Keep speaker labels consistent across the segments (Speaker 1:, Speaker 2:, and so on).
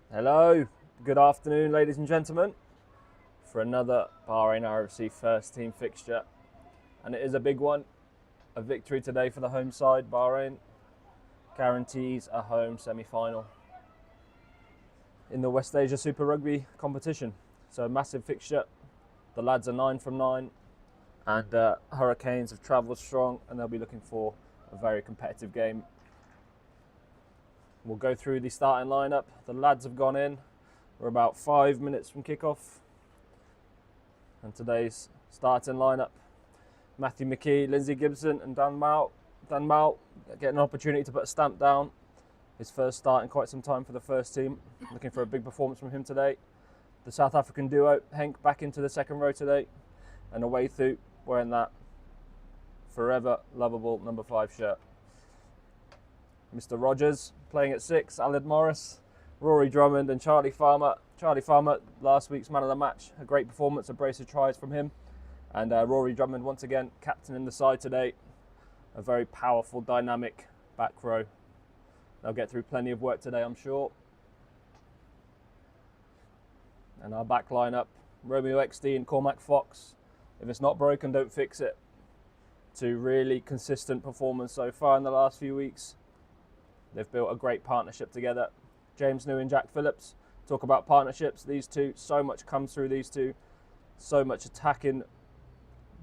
Speaker 1: Hello, good afternoon, ladies and gentlemen, for another Bahrain RFC first team fixture. And it is a big one. A victory today for the home side. Bahrain guarantees a home semi-final in the West Asia Super Rugby competition. So a massive fixture. The lads are 9 from 9, and Hurricanes have travelled strong, and they'll be looking for a very competitive game. We'll go through the starting lineup. The lads have gone in. We're about 5 minutes from kickoff. And today's starting lineup: Matthew McKee, Lindsay Gibson, and Dan Mao. Dan Mao getting an opportunity to put a stamp down. His first start in quite some time for the first team. Looking for a big performance from him today. The South African duo, Henk, back into the second row today. And away through, wearing that forever lovable number 5 shirt. Mr. Rogers playing at 6, Aled Morris, Rory Drummond and Charlie Farmer. Charlie Farmer, last week's man of the match. A great performance, a brace of tries from him. And Rory Drummond, once again, captaining the side today. A very powerful, dynamic back row. They'll get through plenty of work today, I'm sure. And our back lineup: Romeo XD and Cormac Fox. If it's not broken, don't fix it. 2 really consistent performance so far in the last few weeks. They've built a great partnership together. James New and Jack Phillips. Talk about partnerships. These two, so much comes through these two. So much attacking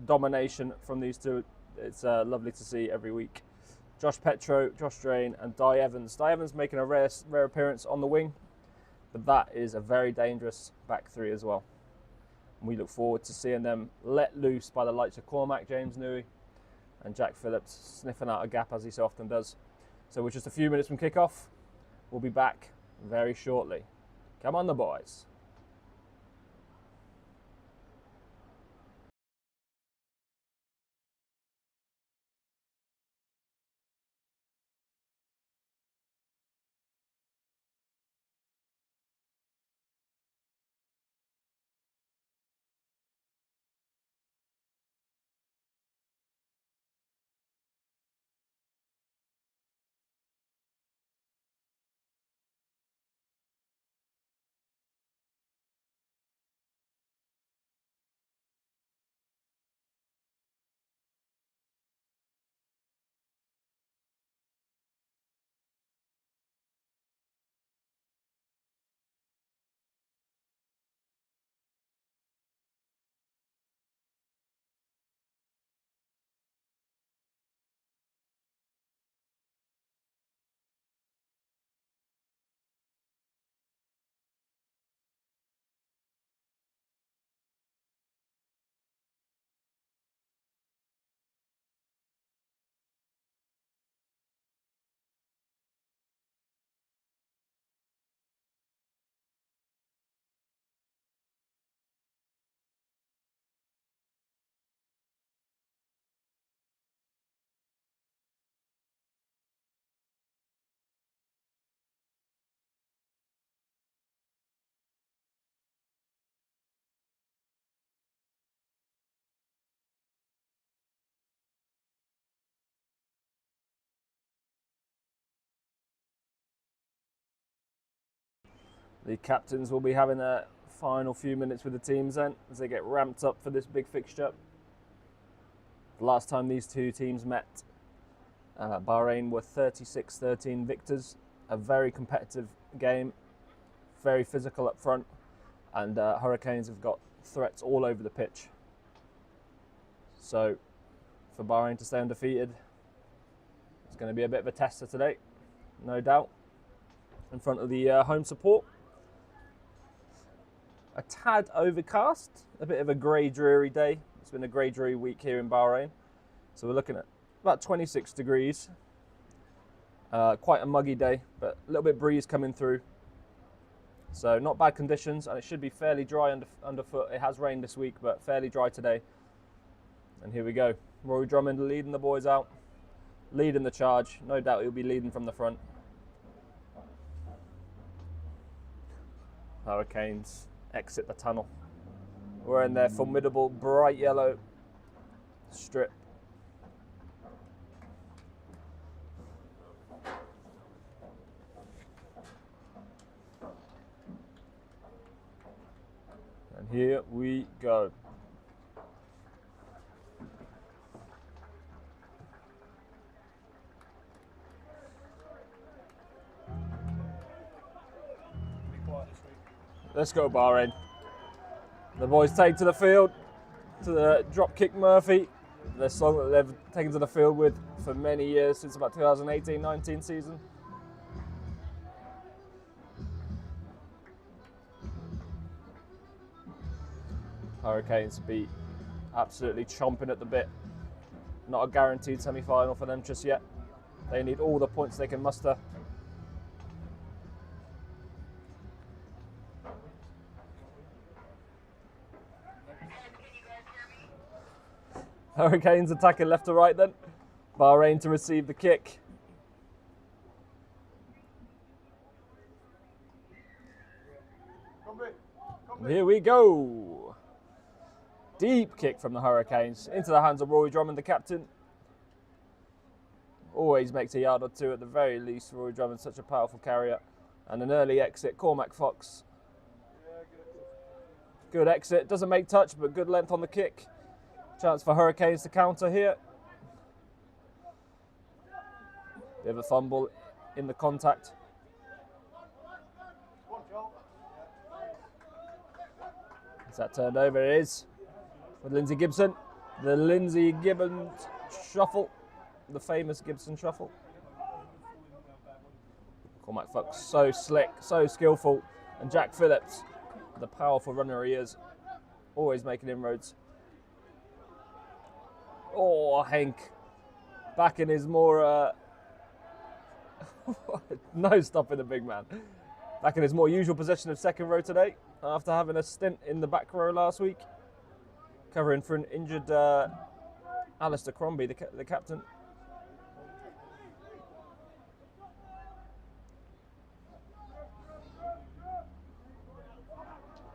Speaker 1: domination from these two. It's lovely to see every week. Josh Petro, Josh Drain and Di Evans. Di Evans making a rare appearance on the wing. But that is a very dangerous back 3 as well. And we look forward to seeing them let loose by the likes of Cormac, James Newey and Jack Phillips, sniffing out a gap as he so often does. So we're just a few minutes from kickoff. We'll be back very shortly. Come on, the boys. The captains will be having their final few minutes with the teams then, as they get ramped up for this big fixture. The last time these two teams met, Bahrain were 36-13 victors. A very competitive game, very physical up front, and Hurricanes have got threats all over the pitch. So for Bahrain to stay undefeated, it's going to be a bit of a tester today, no doubt, in front of the home support. A tad overcast, a bit of a grey, dreary day. It's been a grey, dreary week here in Bahrain. So we're looking at about 26 degrees. Quite a muggy day, but a little bit breeze coming through. So not bad conditions, and it should be fairly dry underfoot. It has rained this week, but fairly dry today. And here we go. Rory Drummond leading the boys out, leading the charge. No doubt he'll be leading from the front. Hurricanes exit the tunnel. Wearing their formidable bright yellow strip. Here we go. Let's go, Bahrain. The boys take to the field, to the drop kick Murphy, the song that they've taken to the field with for many years, since about 2018-19 season. Hurricanes be absolutely chomping at the bit. Not a guaranteed semi-final for them just yet. They need all the points they can muster. Hurricanes attacking left to right then. Bahrain to receive the kick. And here we go. Deep kick from the Hurricanes into the hands of Rory Drummond, the captain. Always makes a yard or two at the very least. Rory Drummond, such a powerful carrier. And an early exit, Cormac Fox. Good exit, doesn't make touch, but good length on the kick. Chance for Hurricanes to counter here. Bit of a fumble in the contact. Is that turned over? It is. With Lindsay Gibson. The Lindsay Gibbons shuffle. The famous Gibson shuffle. Cormac Fox, so slick, so skillful. And Jack Phillips, the powerful runner he is. Always making inroads. Oh, Henk. Back in his more... no stopping the big man. Back in his more usual position of second row today, after having a stint in the back row last week. Covering for an injured Alistair Crombie, the captain.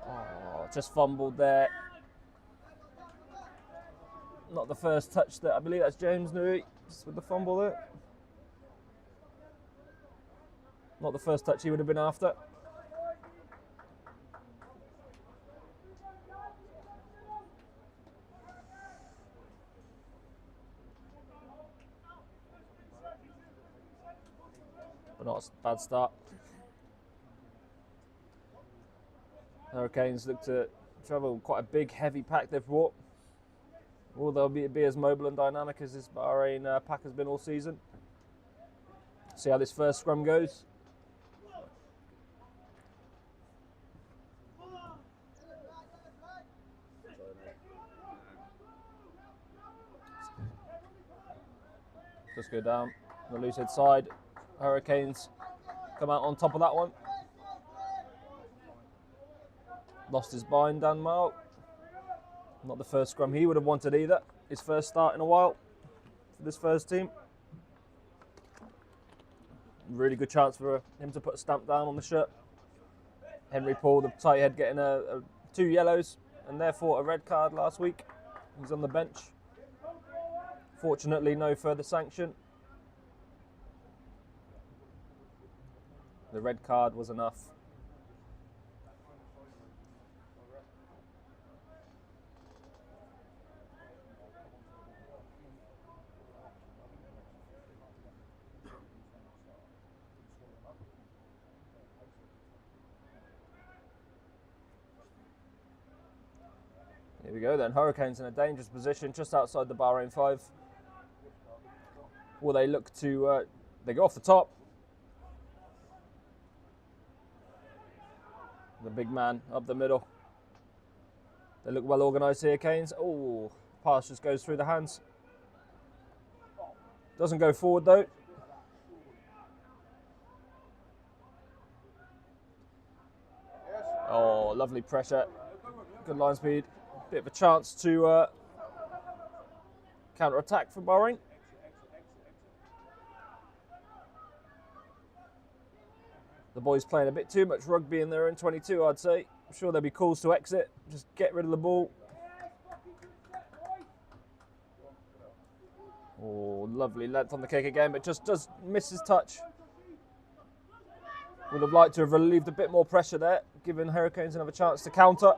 Speaker 1: Oh, just fumbled there. Not the first touch that I believe that's James Nui, just with the fumble there. Not the first touch he would have been after. But not a bad start. Hurricanes look to travel quite a big, heavy pack they've brought. Will they'll be as mobile and dynamic as this Bahrain pack has been all season? See how this first scrum goes. Just go down the loose head side. Hurricanes come out on top of that one. Lost his bind, Dan Mile. Not the first scrum he would have wanted either. His first start in a while for this first team. Really good chance for him to put a stamp down on the shirt. Henry Paul, the tight head, getting 2 yellows and therefore a red card last week. He's on the bench. Fortunately, no further sanction. The red card was enough. Here we go then, Hurricanes in a dangerous position just outside the Bahrain 5. Will they look to, they go off the top. The big man up the middle. They look well organised here, Canes. Oh, pass just goes through the hands. Doesn't go forward though. Oh, lovely pressure. Good line speed. Bit of a chance to counter-attack from Bahrain. The boys playing a bit too much rugby in their own 22, I'd say. I'm sure there'll be calls to exit. Just get rid of the ball. Oh, lovely length on the kick again, but just does miss his touch. Would have liked to have relieved a bit more pressure there, giving Hurricanes another chance to counter.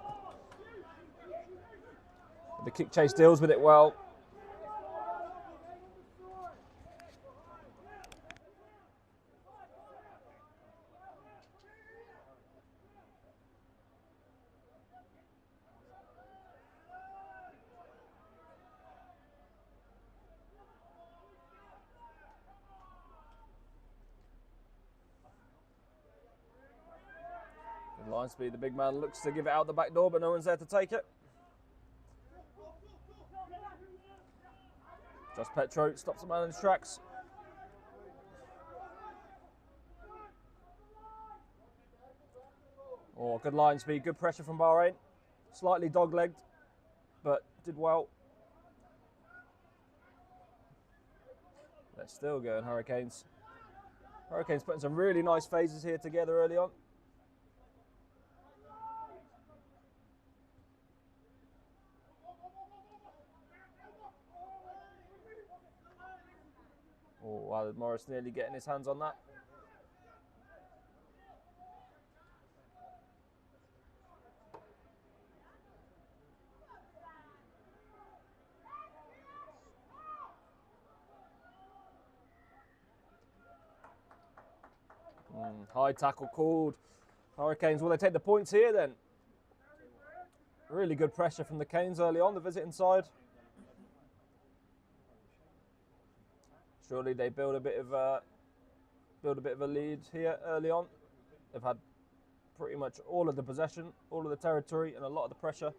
Speaker 1: The kick chase deals with it well. Good line speed. The big man looks to give it out the back door, but no one's there to take it. Just Petro stops the man in his tracks. Oh, good line speed, good pressure from Bahrain. Slightly dog-legged, but did well. They're still going Hurricanes. Hurricanes putting some really nice phases here together early on. Oh, wow, Morris nearly getting his hands on that. High tackle called. Hurricanes, will they take the points here then? Really good pressure from the Canes early on, the visiting side. Surely they build a bit of a lead here early on. They've had pretty much all of the possession, all of the territory, and a lot of the pressure.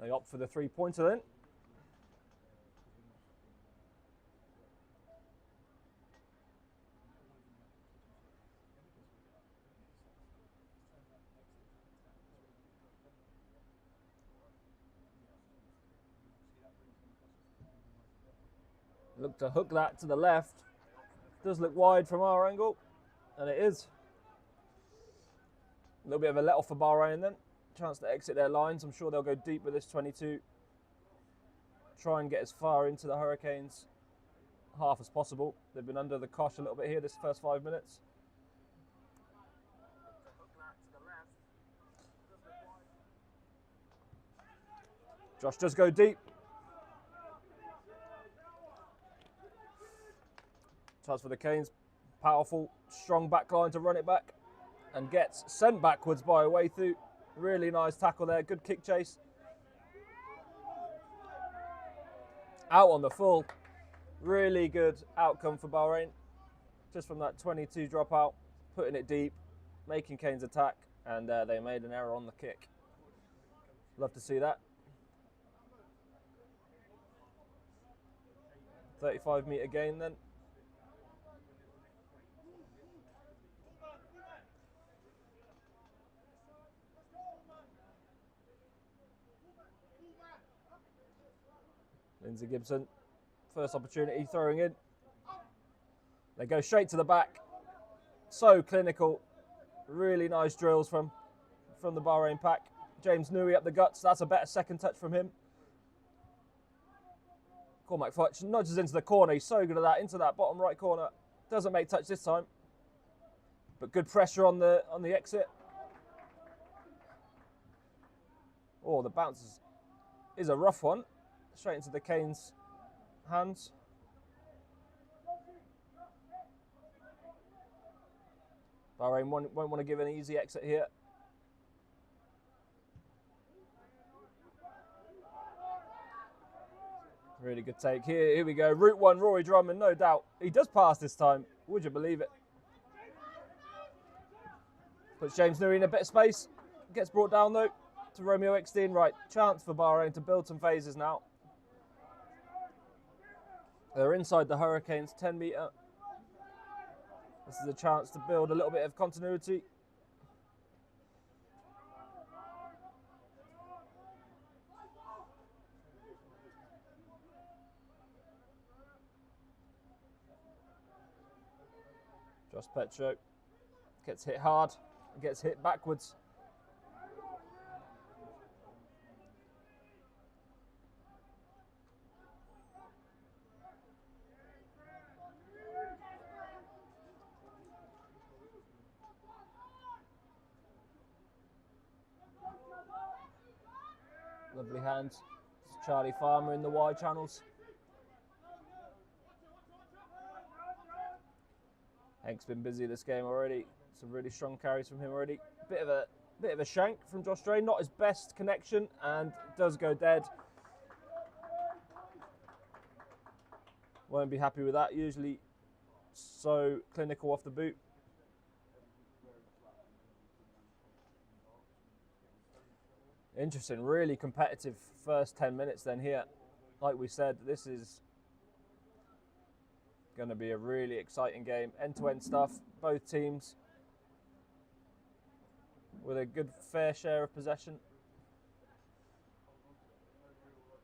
Speaker 1: They opt for the three-pointer then. Look to hook that to the left. Does look wide from our angle, and it is. A little bit of a let off for Bahrain then. Chance to exit their lines. I'm sure they'll go deep with this 22. Try and get as far into the Hurricanes half as possible. They've been under the cosh a little bit here this first 5 minutes. Josh does go deep. Chance for the Canes. Powerful, strong back line to run it back. And gets sent backwards by a way through. Really nice tackle there. Good kick chase. Out on the full. Really good outcome for Bahrain. Just from that 22 dropout. Putting it deep. Making Canes attack. And they made an error on the kick. Love to see that. 35-metre gain then. Lindsay Gibson, first opportunity, throwing in. They go straight to the back. So clinical. Really nice drills from the Bahrain pack. James Newey up the guts. That's a better second touch from him. Cormac Futch nudges into the corner. He's so good at that. Into that bottom right corner. Doesn't make touch this time. But good pressure on the exit. Oh, the bounce is a rough one. Straight into the Canes' hands. Bahrain won't want to give an easy exit here. Really good take here. Here we go. Route 1, Rory Drummond, no doubt. He does pass this time. Would you believe it? Puts James Newey in a bit of space. Gets brought down though to Romeo Eckstein. Right, chance for Bahrain to build some phases now. They're inside the Hurricanes, 10 metre. This is a chance to build a little bit of continuity. Josh Petro gets hit hard, gets hit backwards. Lovely hands. Charlie Farmer in the wide channels. Hank's been busy this game already. Some really strong carries from him already. Bit of a shank from Josh Drain. Not his best connection, and does go dead. Won't be happy with that. Usually so clinical off the boot. Interesting, really competitive first 10 minutes then here. Like we said, this is going to be a really exciting game. End-to-end stuff, both teams with a good fair share of possession.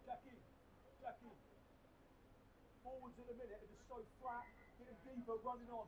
Speaker 2: Jackie, forwards in a minute, it is so flat, getting deeper, running on.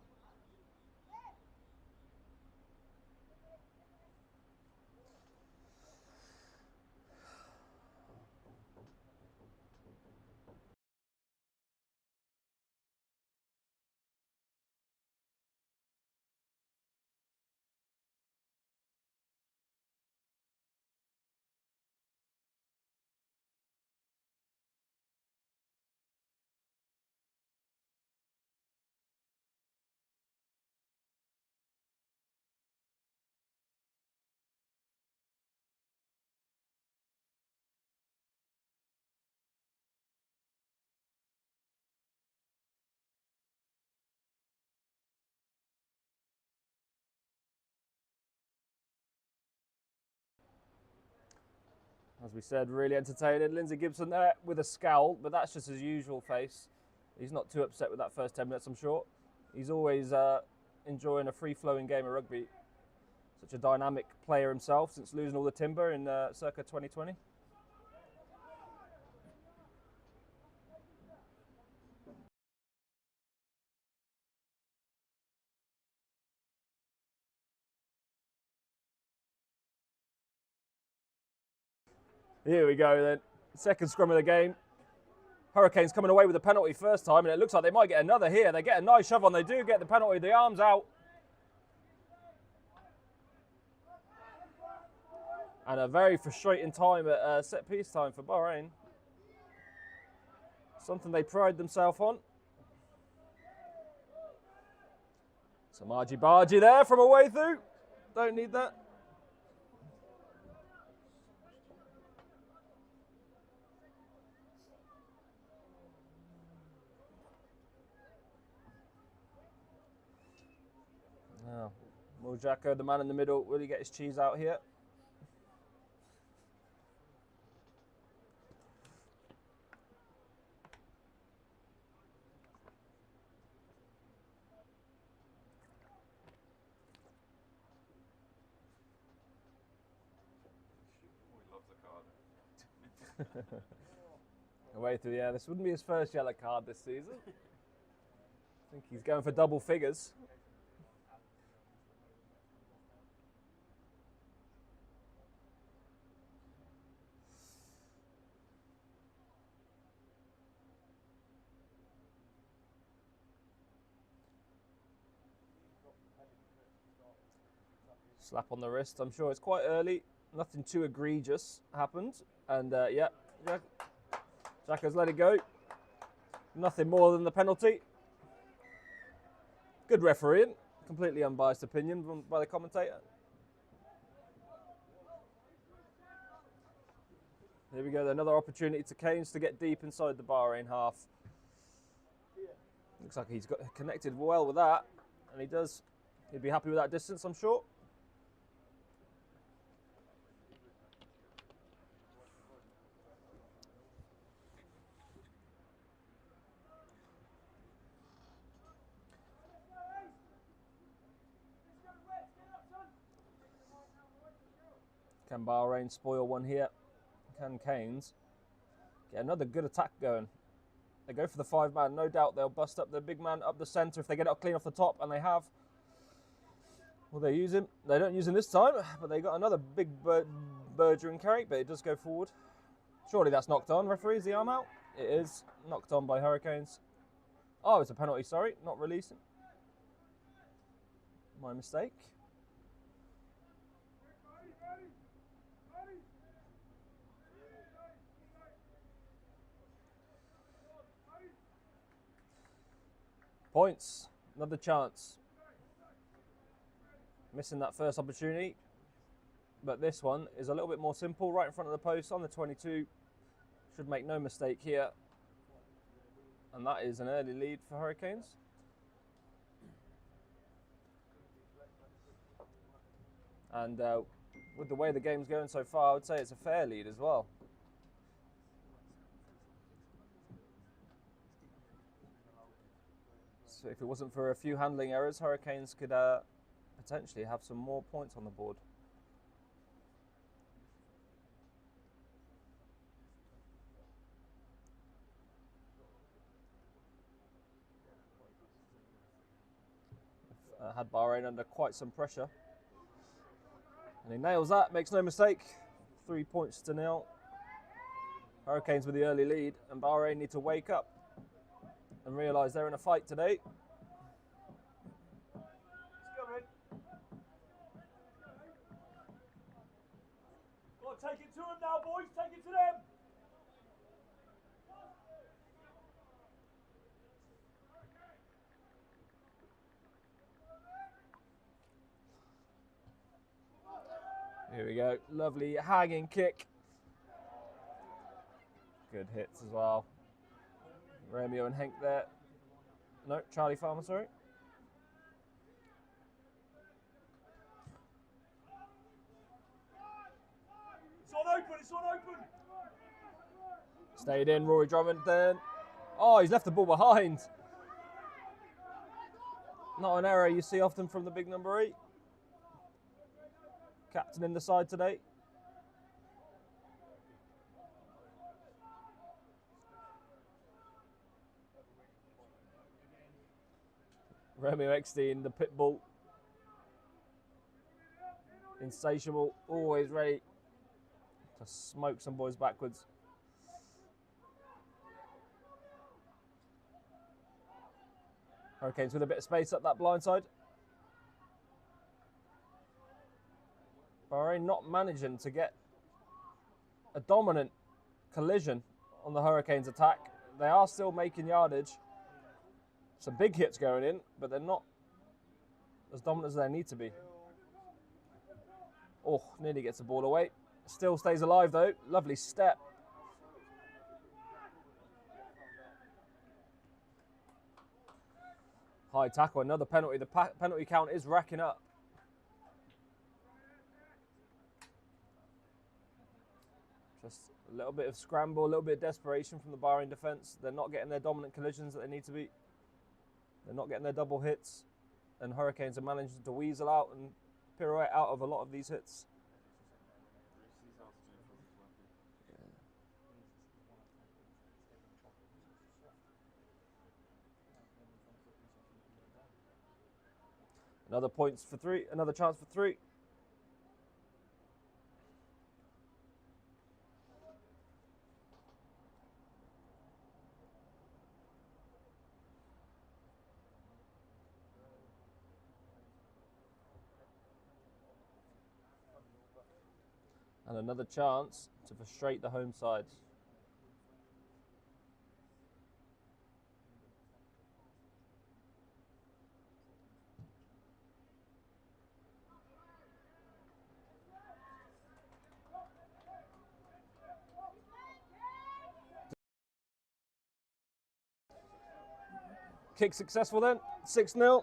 Speaker 1: As we said, really entertaining. Lindsay Gibson there with a scowl, but that's just his usual face. He's not too upset with that first 10 minutes, I'm sure. He's always enjoying a free-flowing game of rugby. Such a dynamic player himself since losing all the timber in circa 2020. Here we go then. Second scrum of the game. Hurricanes coming away with a penalty first time, and it looks like they might get another here. They get a nice shove on. They do get the penalty. The arms out. And a very frustrating time at set piece time for Bahrain. Something they pride themselves on. Some argy-bargy there from away through. Don't need that. Now, Muljako, the man in the middle, will he get his cheese out here? Away through, yeah, this wouldn't be his first yellow card this season. I think he's going for double figures. Slap on the wrist. I'm sure it's quite early. Nothing too egregious happened. And yeah, Jack has let it go. Nothing more than the penalty. Good refereeing. Completely unbiased opinion by the commentator. Here we go. Another opportunity to Keynes to get deep inside the Bahrain half. Looks like he's got connected well with that. And he does. He'd be happy with that distance, I'm sure. Can Bahrain spoil one here? Can Keynes get another good attack going? They go for the 5-man. No doubt they'll bust up the big man up the centre if they get it clean off the top, and they have. Well, they use him. They don't use him this time, but they got another big Berger and carry, but it does go forward. Surely that's knocked on. Referee, is the arm out? It is. Knocked on by Hurricanes. Oh, it's a penalty, sorry. Not releasing. My mistake. Points. Another chance. Missing that first opportunity. But this one is a little bit more simple. Right in front of the post on the 22. Should make no mistake here. And that is an early lead for Hurricanes. And with the way the game's going so far, I would say it's a fair lead as well. So if it wasn't for a few handling errors, Hurricanes could potentially have some more points on the board. Had Bahrain under quite some pressure. And he nails that, makes no mistake. 3 points to 0. Hurricanes with the early lead, and Bahrain need to wake up and realise they're in a fight today.
Speaker 2: Well, take it to them now, boys. Take it to them.
Speaker 1: Here we go. Lovely hanging kick. Good hits as well. Romeo and Henk there. No, Charlie Farmer, sorry.
Speaker 2: It's on open. It's on open.
Speaker 1: Stayed in, Rory Drummond then. Oh, he's left the ball behind. Not an error you see often from the big number 8. Captain in the side today. Romeo Eckstein, the pit bull. Insatiable, always ready to smoke some boys backwards. Hurricanes with a bit of space up that blind side. Bahrain not managing to get a dominant collision on the Hurricanes attack. They are still making yardage. Some big hits going in, but they're not as dominant as they need to be. Oh, nearly gets the ball away. Still stays alive though. Lovely step. High tackle, another penalty. The penalty count is racking up. Just a little bit of scramble, a little bit of desperation from the Bahrain defence. They're not getting their dominant collisions that they need to be. They're not getting their double hits. And Hurricanes are managing to weasel out and pirouette out of a lot of these hits. Another points for 3, another chance for 3. And another chance to frustrate the home side. Kick successful then, 6-0.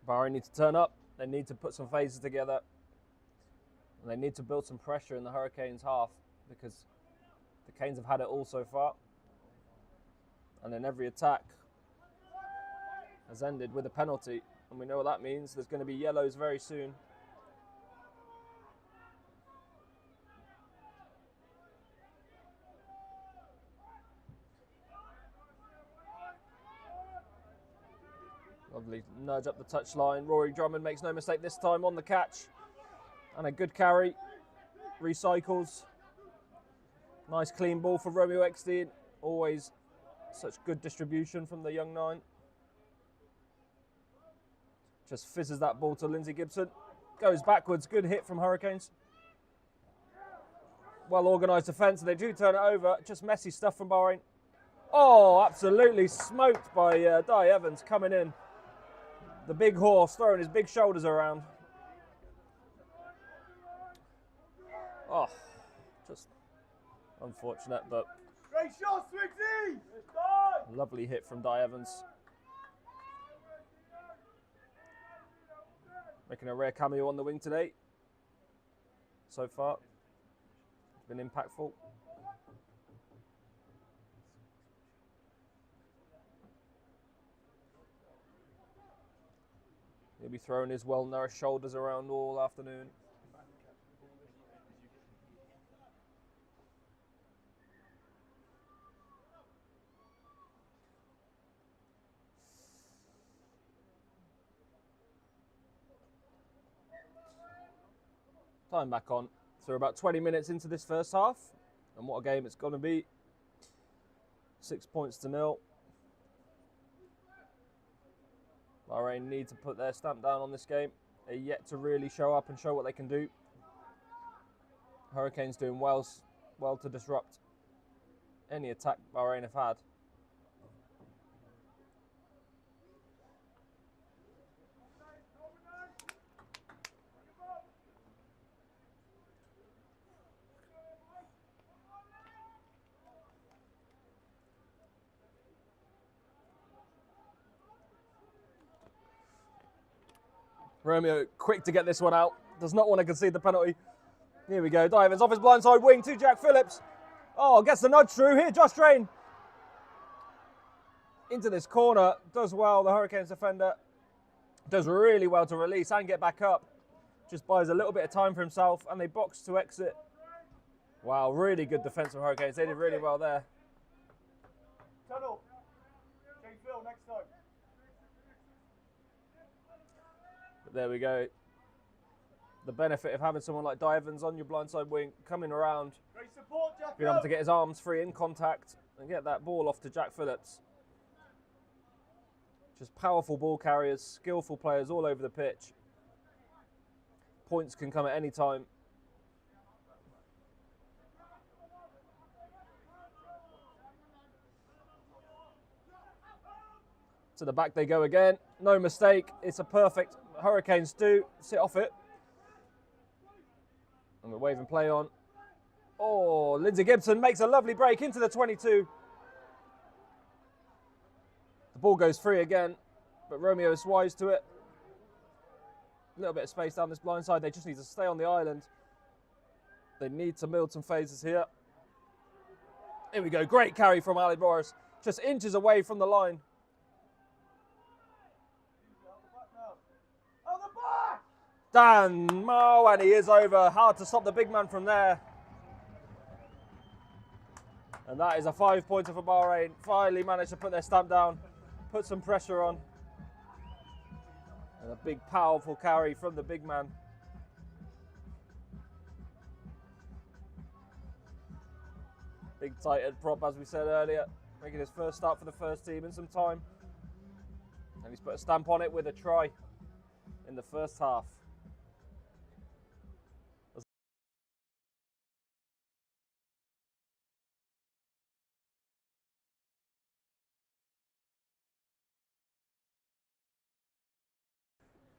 Speaker 1: Bahrain need to turn up, they need to put some phases together, and they need to build some pressure in the Hurricanes' half, because the Canes have had it all so far. And then every attack has ended with a penalty, and we know what that means. There's going to be yellows very soon. Lovely nudge up the touchline. Rory Drummond makes no mistake this time on the catch. And a good carry. Recycles. Nice clean ball for Romeo Eckstein. Always such good distribution from the young nine. Just fizzes that ball to Lindsay Gibson. Goes backwards. Good hit from Hurricanes. Well organised defence. They do turn it over. Just messy stuff from Bahrain. Oh, absolutely smoked by Di Evans coming in. The big horse throwing his big shoulders around. Oh, just unfortunate, but
Speaker 2: Great shot, Swiggsy!
Speaker 1: lovely hit from Di Evans. Making a rare cameo on the wing today. So far, it's been impactful. He'll be throwing his well-nourished shoulders around all afternoon. Time back on. So we're about 20 minutes into this first half. And what a game it's going to be. 6 points to 0. Bahrain need to put their stamp down on this game. They're yet to really show up and show what they can do. Hurricanes doing well to disrupt any attack Bahrain have had. Romeo quick to get this one out. Does not want to concede the penalty. Here we go. Divers off his blindside wing to Jack Phillips. Oh, gets the nudge through. Here, Josh Drain. Into this corner. Does well. The Hurricanes defender does really well to release and get back up. Just buys a little bit of time for himself and they box to exit. Wow, really good defense from Hurricanes. They did really well there.
Speaker 2: Tunnel. Jake Phil, next time.
Speaker 1: But there we go. The benefit of having someone like Di Evans on your blindside wing, coming around,
Speaker 2: Great support, Jack.
Speaker 1: being able to get his arms free in contact and get that ball off to Jack Phillips. Just powerful ball carriers, skillful players all over the pitch. Points can come at any time. To the back they go again. No mistake. It's a perfect. Hurricanes do sit off it. And the wave and play on. Oh, Lindsay Gibson makes a lovely break into the 22. The ball goes free again, but Romeo is wise to it. A little bit of space down this blind side. They just need to stay on the island. They need to build some phases here. Here we go. Great carry from Ali Morris. Just inches away from the line. Dan Mo, and he is over. Hard to stop the big man from there. And that is a 5-pointer for Bahrain. Finally managed to put their stamp down, put some pressure on. And a big, powerful carry from the big man. Big tight head prop, as we said earlier, making his first start for the first team in some time. And he's put a stamp on it with a try in the first half.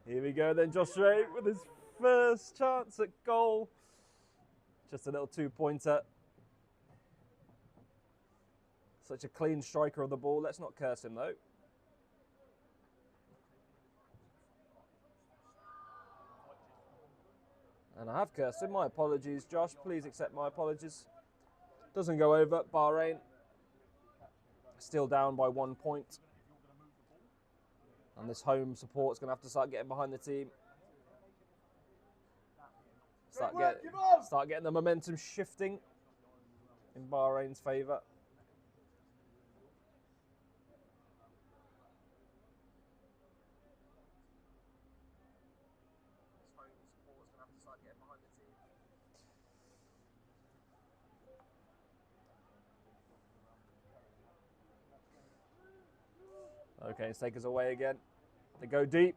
Speaker 1: Here we go then, Josh Ray with his first chance at goal. Just a little 2-pointer. Such a clean striker of the ball. Let's not curse him though. And I have cursed him. My apologies, Josh. Please accept my apologies. Doesn't go over. Bahrain still down by 1 point. And this home support's going to have to start getting behind the team. Start getting the momentum shifting in Bahrain's favour. Okay, take us away again. They go deep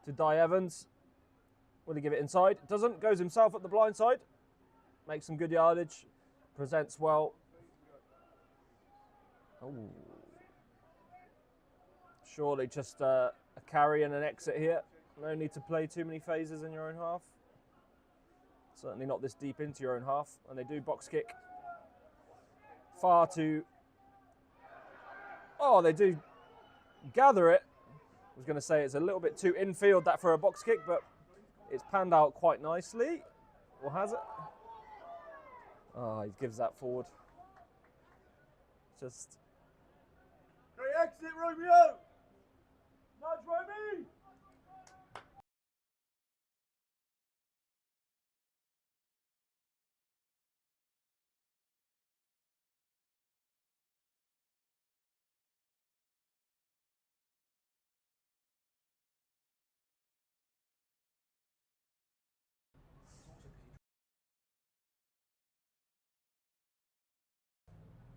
Speaker 1: to Di Evans. Will he give it inside? Doesn't. Goes himself at the blind side. Makes some good yardage. Presents well. Ooh. Surely just a carry and an exit here. No need to play too many phases in your own half. Certainly not this deep into your own half. And they do box kick. Far too... Oh, they do gather it. I was going to say it's a little bit too infield that for a box kick, but it's panned out quite nicely. Or has it? Oh, he gives that forward. Just...
Speaker 2: Great exit, Romeo! Nudge, Romy!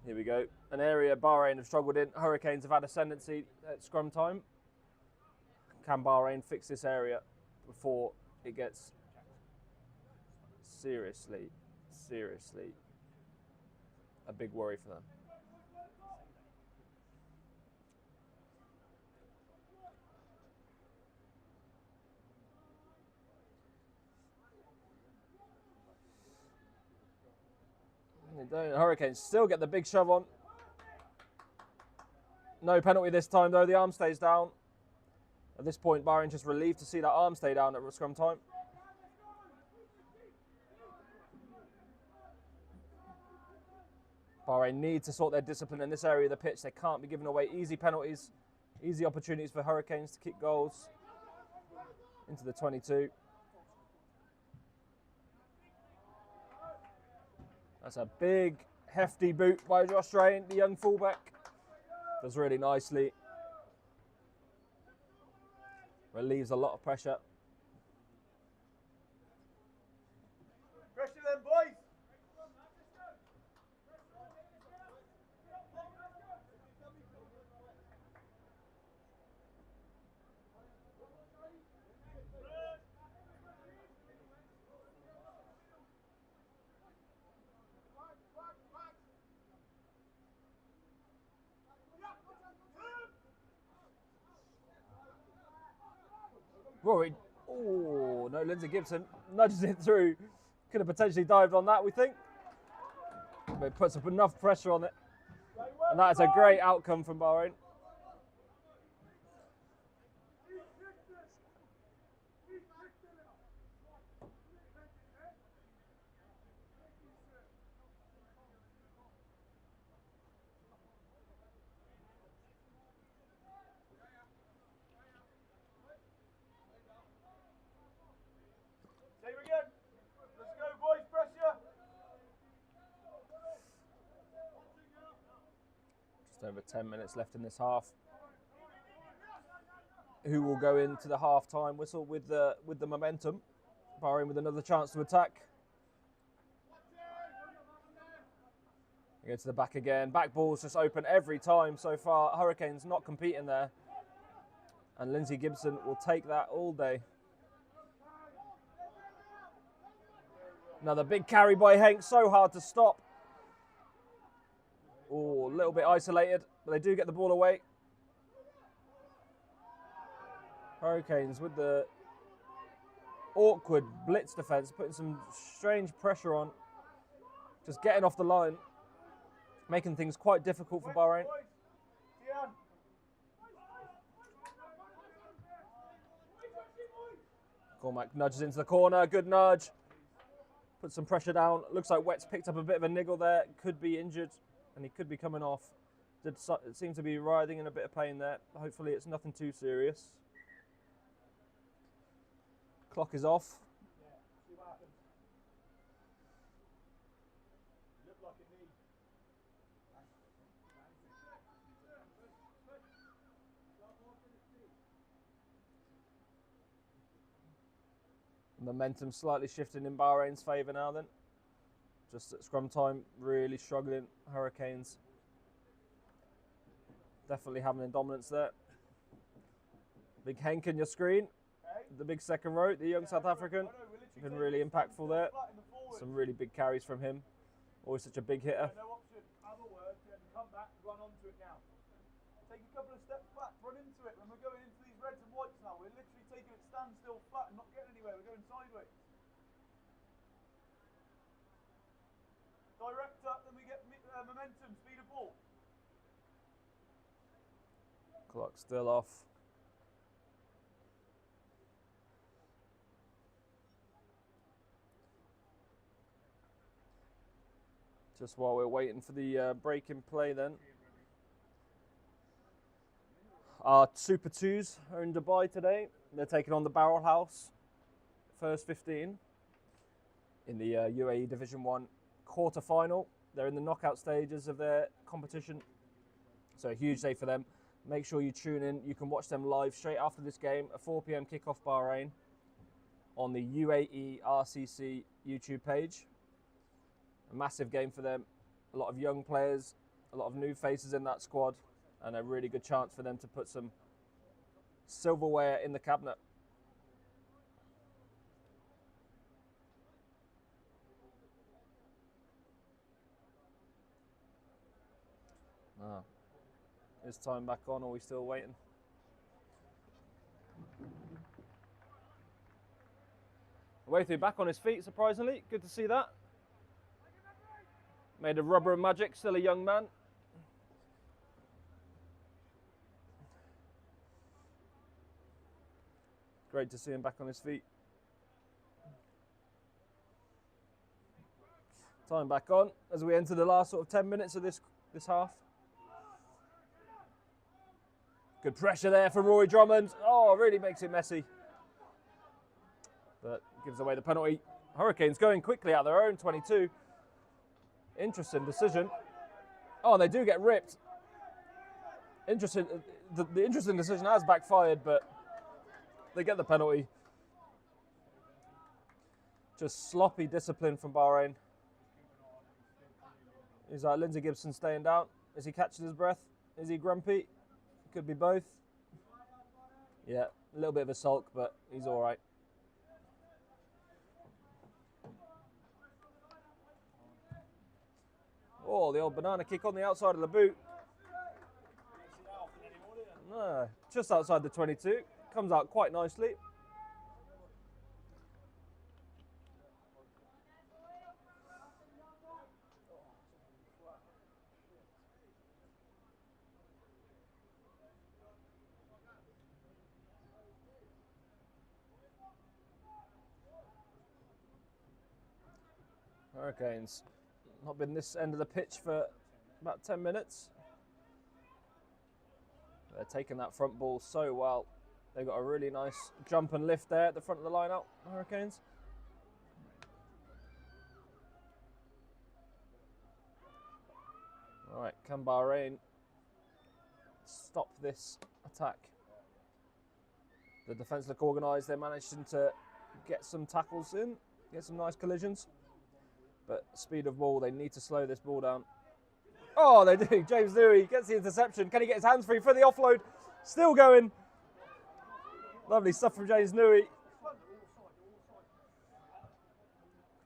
Speaker 1: Here we go. An area Bahrain have struggled in. Hurricanes have had ascendancy at scrum time. Can Bahrain fix this area before it gets seriously a big worry for them? Hurricanes still get the big shove on. No penalty this time though, the arm stays down. At this point, Bahrain just relieved to see that arm stay down at scrum time. Bahrain need to sort their discipline in this area of the pitch. They can't be giving away easy penalties, easy opportunities for Hurricanes to kick goals into the 22. That's a big, hefty boot by Josh Drain, the young fullback. Does really nicely. Relieves a lot of pressure.
Speaker 2: Pressure them, boys!
Speaker 1: Rory, oh no, Lindsay Gibson nudges it through. Could have potentially dived on that, we think. But it puts up enough pressure on it. And that is a great outcome from Bahrain.
Speaker 2: Same again. Let's go, boys, pressure.
Speaker 1: Just over 10 minutes left in this half. Who will go into the half-time whistle with the momentum? Bahrain with another chance to attack. They go to the back again. Back ball's just open every time so far. Hurricanes not competing there. And Lindsay Gibson will take that all day. Another big carry by Hank, so hard to stop. Oh, a little bit isolated, but they do get the ball away. Hurricanes with the awkward blitz defence, putting some strange pressure on. Just getting off the line, making things quite difficult for Bahrain. Cormac nudges into the corner, good nudge. Put some pressure down. Looks like Wett's picked up a bit of a niggle there. Could be injured, and he could be coming off. It seems to be writhing in a bit of pain there. Hopefully it's nothing too serious. Clock is off.
Speaker 2: Yeah, see what happens. Look like a knee.
Speaker 1: Momentum slightly shifting in Bahrain's favour now then. Just at scrum time, really struggling. Hurricanes Definitely having a dominance there. Big Henk in your screen. The big second row, the young South African. Been really impactful there. Some really big carries from him. Always such a big hitter.
Speaker 2: No option. Have a word, then come back, run onto it now. Take a couple of steps back, run into it. When we're going into these reds and whites now, we're literally taking it standstill flat and not getting anywhere. We're going sideways. Direct up, then we get momentum, speed of ball.
Speaker 1: Clock still off. Just while we're waiting for the break in play then. Our Super 2s are in Dubai today. They're taking on the Barrel House, first 15 in the UAE Division 1 quarter-final. They're in the knockout stages of their competition, so a huge day for them. Make sure you tune in. You can watch them live straight after this game, a 4 p.m. kickoff Bahrain on the UAE RCC YouTube page. A massive game for them. A lot of young players, a lot of new faces in that squad, and a really good chance for them to put some silverware in the cabinet. Is time back on, or are we still waiting? Waiting back on his feet, surprisingly. Good to see that. Made of rubber and magic, still a young man. Great to see him back on his feet. Time back on as we enter the last sort of 10 minutes of this half. Good pressure there from Rory Drummond. Oh, really makes it messy. But gives away the penalty. Hurricanes going quickly out their own 22. Interesting decision. Oh, and they do get ripped. Interesting. The interesting decision has backfired, but they get the penalty. Just sloppy discipline from Bahrain. Is Lindsay Gibson staying down? Is he catching his breath? Is he grumpy? Could be both. Yeah, a little bit of a sulk, but he's all right. Oh, the old banana kick on the outside of the boot. No, just outside the 22. Comes out quite nicely. Hurricanes not been this end of the pitch for about 10 minutes. They're taking that front ball so well. They've got a really nice jump and lift there at the front of the line out, Hurricanes. All right, can Bahrain stop this attack? The defence look organised. They're managing to get some tackles in, get some nice collisions. But speed of ball, they need to slow this ball down. Oh, they do. James Newey gets the interception. Can he get his hands free for the offload? Still going. Lovely stuff from James Newey.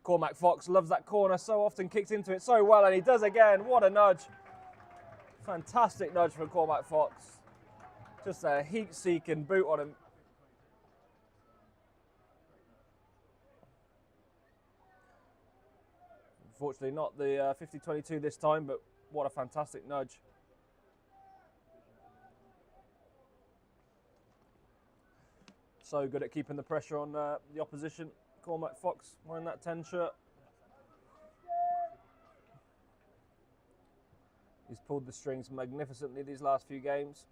Speaker 1: Cormac Fox loves that corner so often, kicks into it so well, and he does again. What a nudge. Fantastic nudge from Cormac Fox. Just a heat-seeking boot on him. Unfortunately, not the 50-22 this time, but what a fantastic nudge. So good at keeping the pressure on the opposition. Cormac Fox wearing that 10 shirt. He's pulled the strings magnificently these last few games.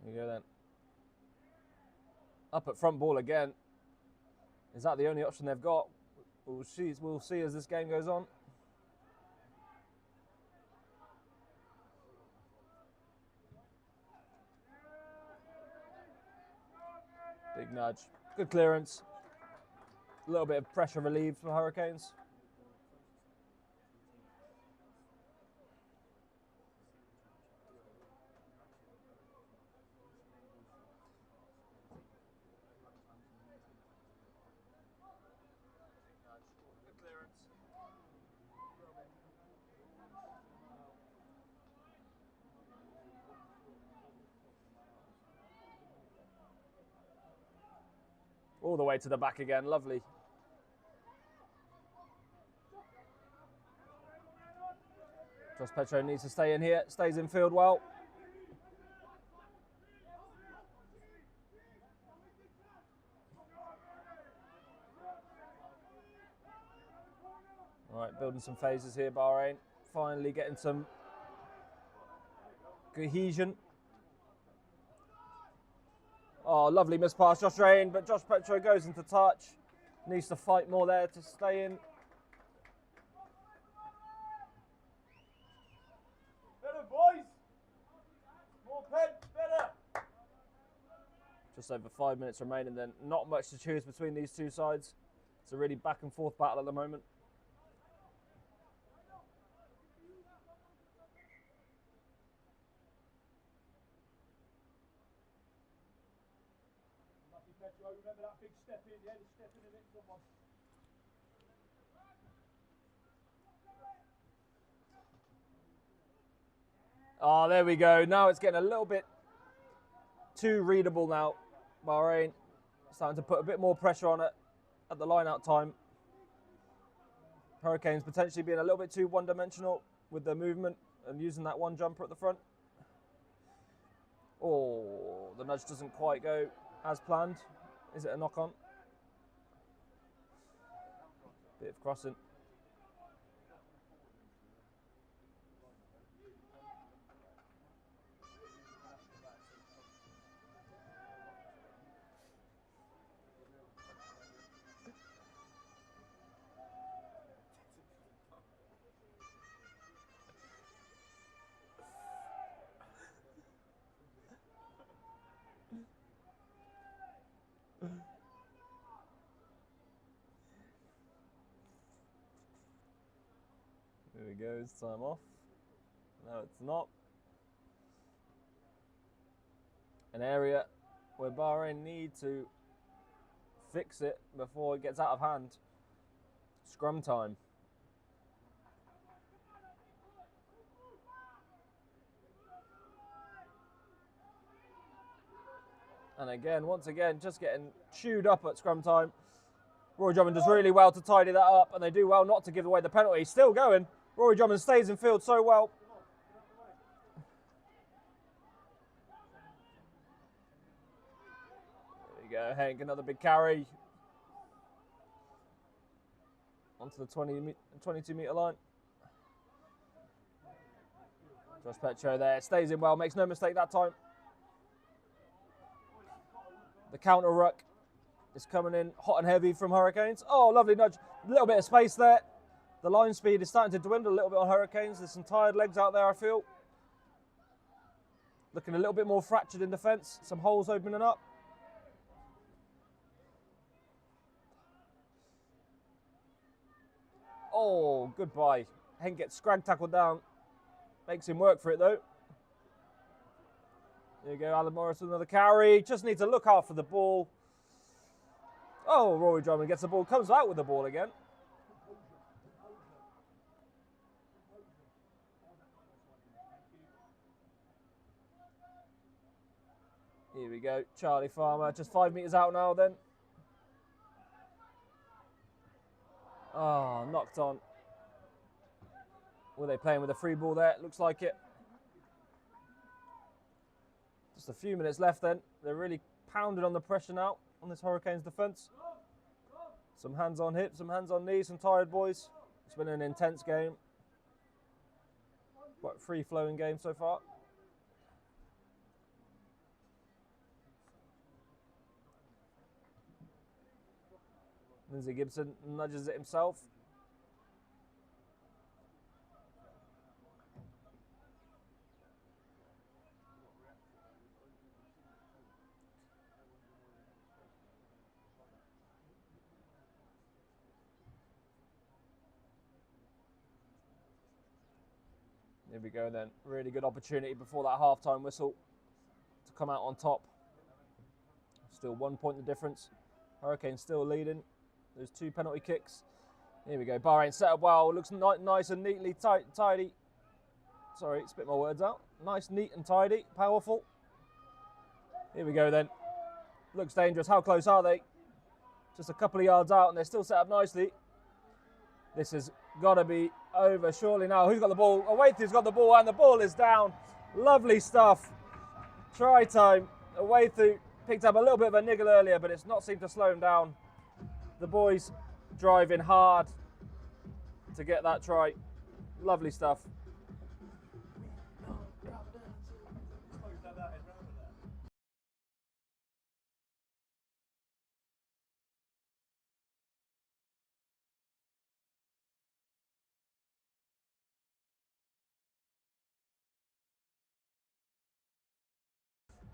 Speaker 1: There you go then. Up at front ball again. Is that the only option they've got? We'll see as this game goes on. Big nudge. Good clearance. A little bit of pressure relieved for Hurricanes. All the way to the back again, lovely. Josh Petro needs to stay in here, stays in field well. All right, building some phases here, Bahrain. Finally getting some cohesion. Oh, lovely miss pass, Josh Rain, but Josh Petro goes into touch. Needs to fight more there to stay in.
Speaker 2: Better, boys! More pen, better!
Speaker 1: Just over 5 minutes remaining then. Not much to choose between these two sides. It's a really back and forth battle at the moment.
Speaker 2: Petro, remember that big step in, yeah? The step in and hit someone.
Speaker 1: Oh, there we go. Now it's getting a little bit too readable now. Bahrain starting to put a bit more pressure on it at the line-out time. Hurricanes potentially being a little bit too one-dimensional with their movement and using that one jumper at the front. Oh, the nudge doesn't quite go as planned. Is it a knock-on? Bit of crossing. There we go, it's time off. No, it's not. An area where Bahrain need to fix it before it gets out of hand. Scrum time. And again, once again, just getting chewed up at scrum time. Rory Drummond does really well to tidy that up, and they do well not to give away the penalty. Still going. Rory Drummond stays in field so well. There we go, Hank, another big carry. Onto the 22-metre line. Josh Petro there, stays in well, makes no mistake that time. The counter ruck is coming in hot and heavy from Hurricanes. Oh, lovely nudge. A little bit of space there. The line speed is starting to dwindle a little bit on Hurricanes. There's some tired legs out there, I feel. Looking a little bit more fractured in defence. Some holes opening up. Oh, goodbye. Henk gets scrag tackled down. Makes him work for it, though. There you go, Alan Morris with another carry. Just needs to look after the ball. Oh, Rory Drummond gets the ball, comes out with the ball again. Here we go, Charlie Farmer, just 5 metres out now then. Oh, knocked on. Were they playing with a free ball there? Looks like it. Just a few minutes left then. They're really pounding on the pressure now on this Hurricanes defence. Some hands on hips, some hands on knees, some tired boys. It's been an intense game. Quite free-flowing game so far. Lindsay Gibson nudges it himself. Here we go then. Really good opportunity before that half-time whistle to come out on top. Still 1 point the difference. Hurricanes still leading. There's 2 penalty kicks. Here we go. Bahrain set up well. Looks nice and neatly tidy. Sorry, spit my words out. Nice, neat and tidy. Powerful. Here we go then. Looks dangerous. How close are they? Just a couple of yards out and they're still set up nicely. This has got to be over surely now. Who's got the ball? Awaythu's got the ball and the ball is down. Lovely stuff. Try time. Awaythu picked up a little bit of a niggle earlier, but it's not seemed to slow him down. The boys driving hard to get that try. Lovely stuff.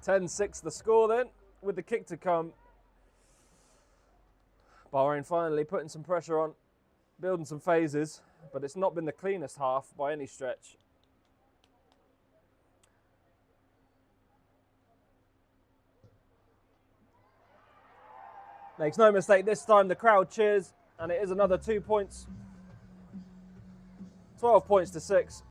Speaker 1: 10-6 the score then, with the kick to come. Bahrain finally putting some pressure on, building some phases, but it's not been the cleanest half by any stretch. Makes no mistake, this time the crowd cheers, and it is another 2 points. 12 points to 6.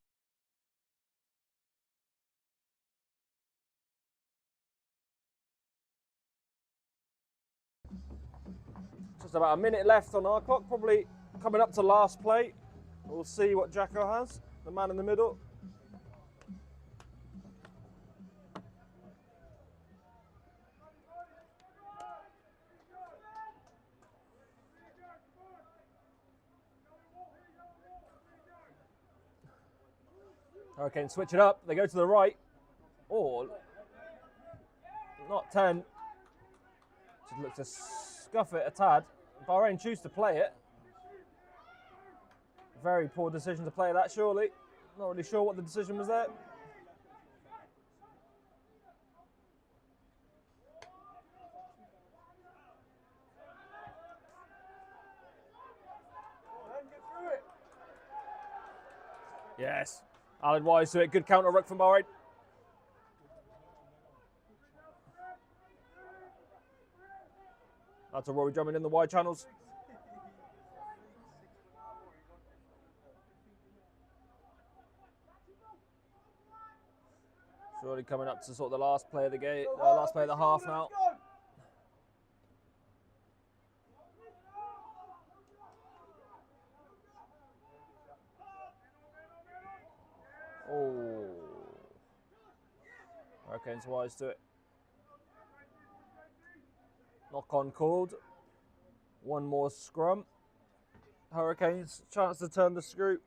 Speaker 1: Just about a minute left on our clock, probably coming up to last play. We'll see what Jacko has, the man in the middle. Hurricanes switch it up, they go to the right. Or, not 10. Just looks to scuff it a tad. Bahrain choose to play it. Very poor decision to play that, surely. Not really sure what the decision was there. Yes. Alan Wise to it. Good counter ruck from Bahrain. That's a Rory Drummond in the wide channels. Surely coming up to sort of the last play of the game, last play of the half now. Oh. Hurricanes Wise to it. Knock on called. One more scrum. Hurricanes chance to turn the screw.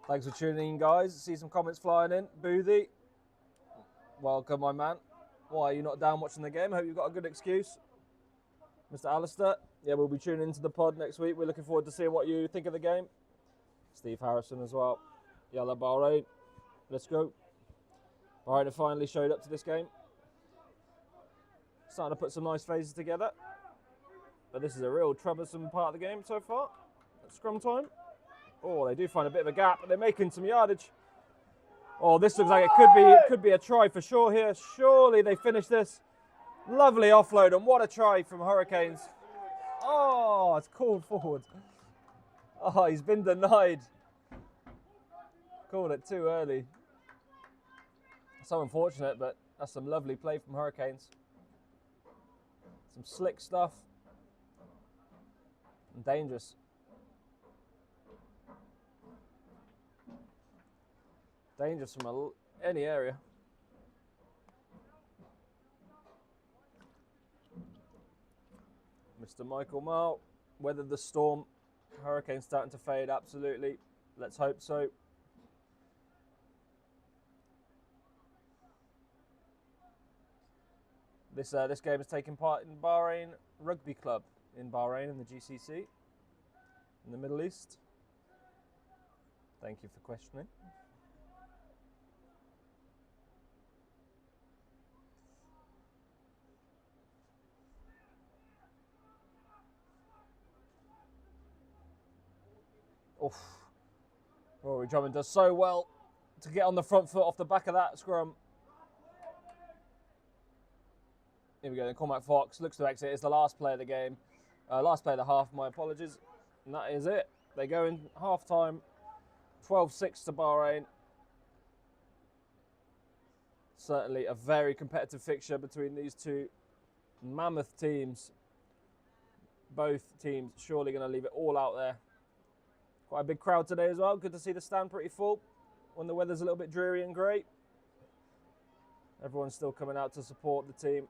Speaker 1: Thanks for tuning in, guys. See some comments flying in. Boothie, welcome, my man. Why are you not down watching the game? Hope you've got a good excuse. Mr. Alistair, yeah, we'll be tuning into the pod next week. We're looking forward to seeing what you think of the game. Steve Harrison as well. Yalla Bahrain, let's go. Bahrain have finally showed up to this game. Starting to put some nice phases together. But this is a real troublesome part of the game so far. At scrum time. Oh, they do find a bit of a gap, but they're making some yardage. Oh, this looks like it could be a try for sure here. Surely they finish this. Lovely offload, and what a try from Hurricanes. Oh, it's called forward. Oh, he's been denied. Called it too early. So unfortunate, but that's some lovely play from Hurricanes. Some slick stuff. And dangerous. Dangerous from any area. Mr. Michael Mile, weathered the storm. Hurricane starting to fade, absolutely. Let's hope so. This game is taking part in Bahrain Rugby Club in Bahrain in the GCC in the Middle East. Thank you for questioning. Oof. Rory Drummond does so well to get on the front foot off the back of that scrum. Here we go, then Cormac Fox looks to exit. It's the last play of the game. Last play of the half, my apologies. And that is it. They go in half-time, 12-6 to Bahrain. Certainly a very competitive fixture between these two mammoth teams. Both teams surely going to leave it all out there. Quite a big crowd today as well. Good to see the stand pretty full when the weather's a little bit dreary and grey. Everyone's still coming out to support the team.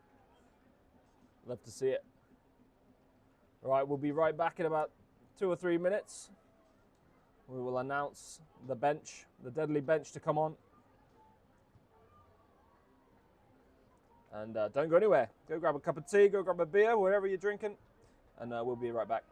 Speaker 1: Love to see it. All right, we'll be right back in about 2 or 3 minutes. We will announce the bench, the deadly bench to come on. And don't go anywhere. Go grab a cup of tea, go grab a beer, wherever you're drinking, and we'll be right back.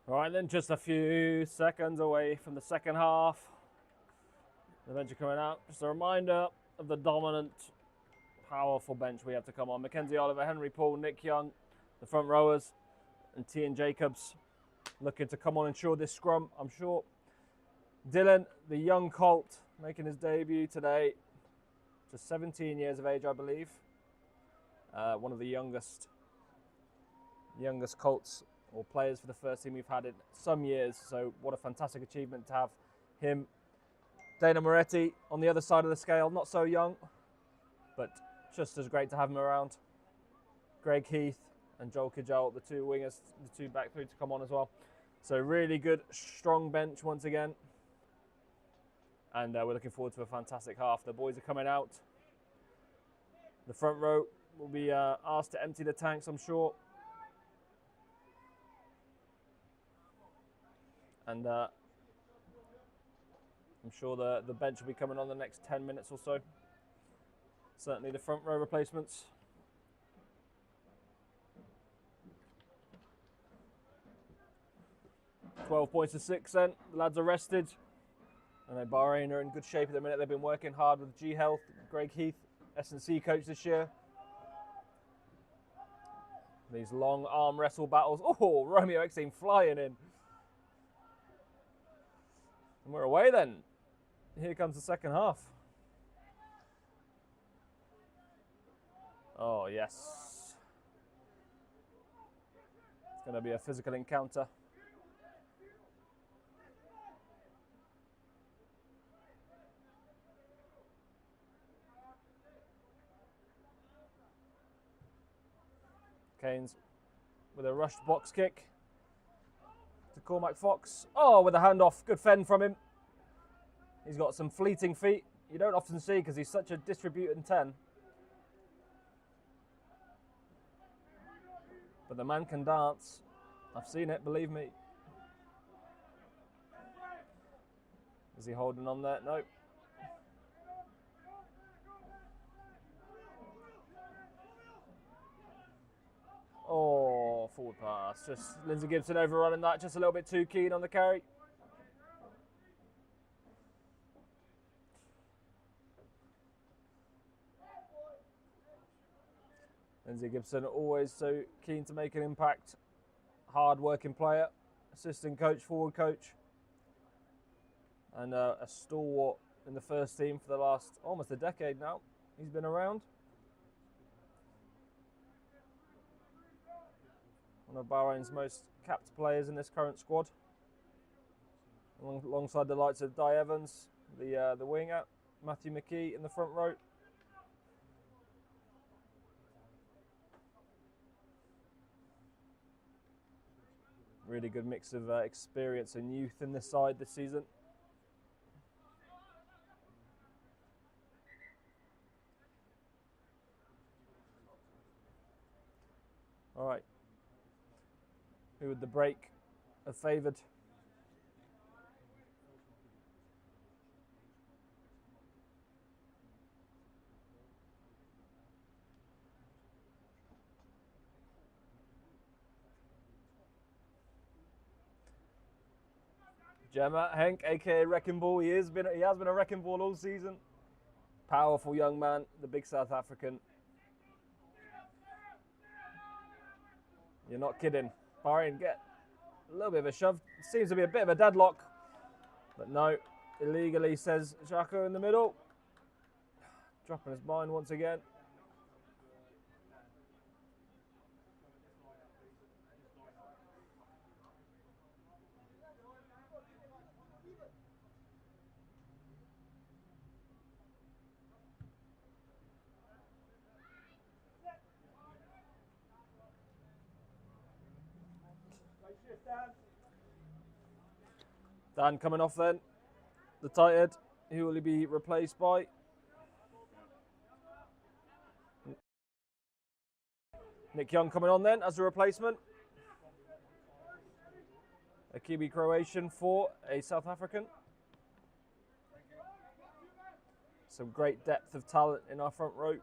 Speaker 1: All right, then just a few seconds away from the second half. The bench are coming out. Just a reminder of the dominant, powerful bench we have to come on. Mackenzie Oliver, Henry Paul, Nick Young, the front rowers, and Tian Jacobs looking to come on and ensure this scrum, I'm sure. Dylan, the young colt, making his debut today. Just 17 years of age, I believe. One of the youngest colts or players for the first team we've had in some years. So what a fantastic achievement to have him. Dana Moretti on the other side of the scale, not so young, but just as great to have him around. Greg Heath and Joel Kijel, the two wingers, the two back three to come on as well. So really good, strong bench once again. And we're looking forward to a fantastic half. The boys are coming out. The front row will be asked to empty the tanks, I'm sure. And I'm sure the bench will be coming on the next 10 minutes or so. Certainly the front row replacements. $12 points to 6 then. The lads are rested. And Bahrain are in good shape at the minute. They've been working hard with G Health, Greg Heath, S&C coach this year. These long arm wrestle battles. Oh, Romeo X-Team flying in. And we're away then. Here comes the second half. Oh, yes. It's going to be a physical encounter. Keynes with a rushed box kick to Cormac Fox. Oh, with a handoff. Good fend from him. He's got some fleeting feet. You don't often see because he's such a distributing 10. But the man can dance. I've seen it, believe me. Is he holding on there? No. Oh, forward pass. Just Lindsay Gibson overrunning that. Just a little bit too keen on the carry. Lindsay Gibson always so keen to make an impact. Hard working player. Assistant coach, forward coach. And a stalwart in the first team for the last almost a decade now. He's been around. One of Bahrain's most capped players in this current squad. Alongside the likes of Di Evans, the winger, Matthew McKee in the front row. Really good mix of experience and youth in this side this season. All right. Who would the break have favoured? Gemma Henk, aka Wrecking Ball. He has been a wrecking ball all season. Powerful young man, the big South African. You're not kidding. Bahrain get a little bit of a shove. Seems to be a bit of a deadlock. But no, illegally, says Xhaka in the middle. Dropping his mind once again. Dan coming off then. The tight head. Who will he be replaced by? Nick Young coming on then as a replacement. A Kiwi Croatian for a South African. Some great depth of talent in our front row.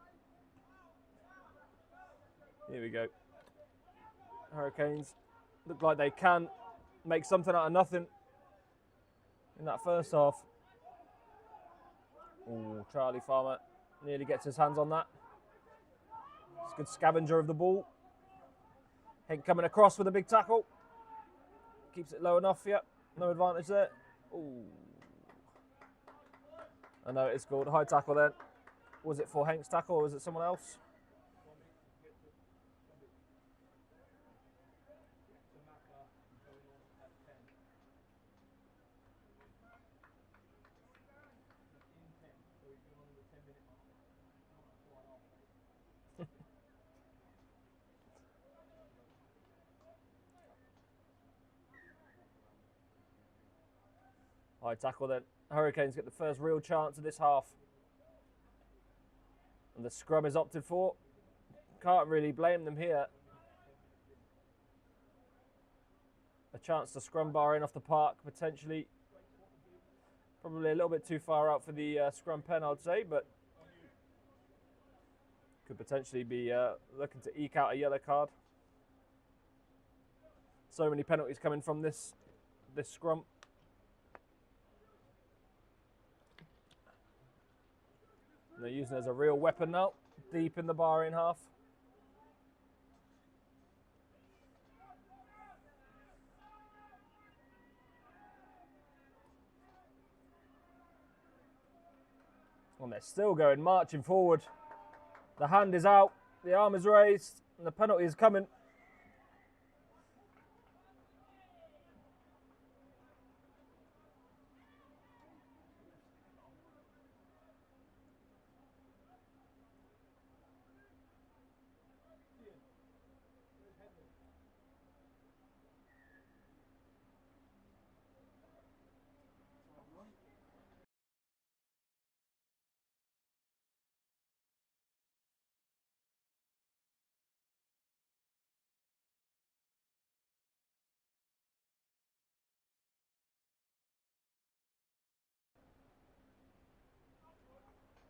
Speaker 1: Here we go. Hurricanes look like they can make something out of nothing in that first half. Ooh, Charlie Farmer nearly gets his hands on that. It's a good scavenger of the ball. Henk coming across with a big tackle. Keeps it low enough, yep. No advantage there. Ooh. I know it's called high tackle then. Was it for Henk's tackle or was it someone else? High tackle then. Hurricanes get the first real chance of this half. And the scrum is opted for. Can't really blame them here. A chance to scrum Bahrain off the park, potentially. Probably a little bit too far out for the scrum pen, I'd say, but could potentially be looking to eke out a yellow card. So many penalties coming from this scrum. And they're using it as a real weapon now, deep in the Bahrain half. And they're still going, marching forward. The hand is out, the arm is raised, and the penalty is coming.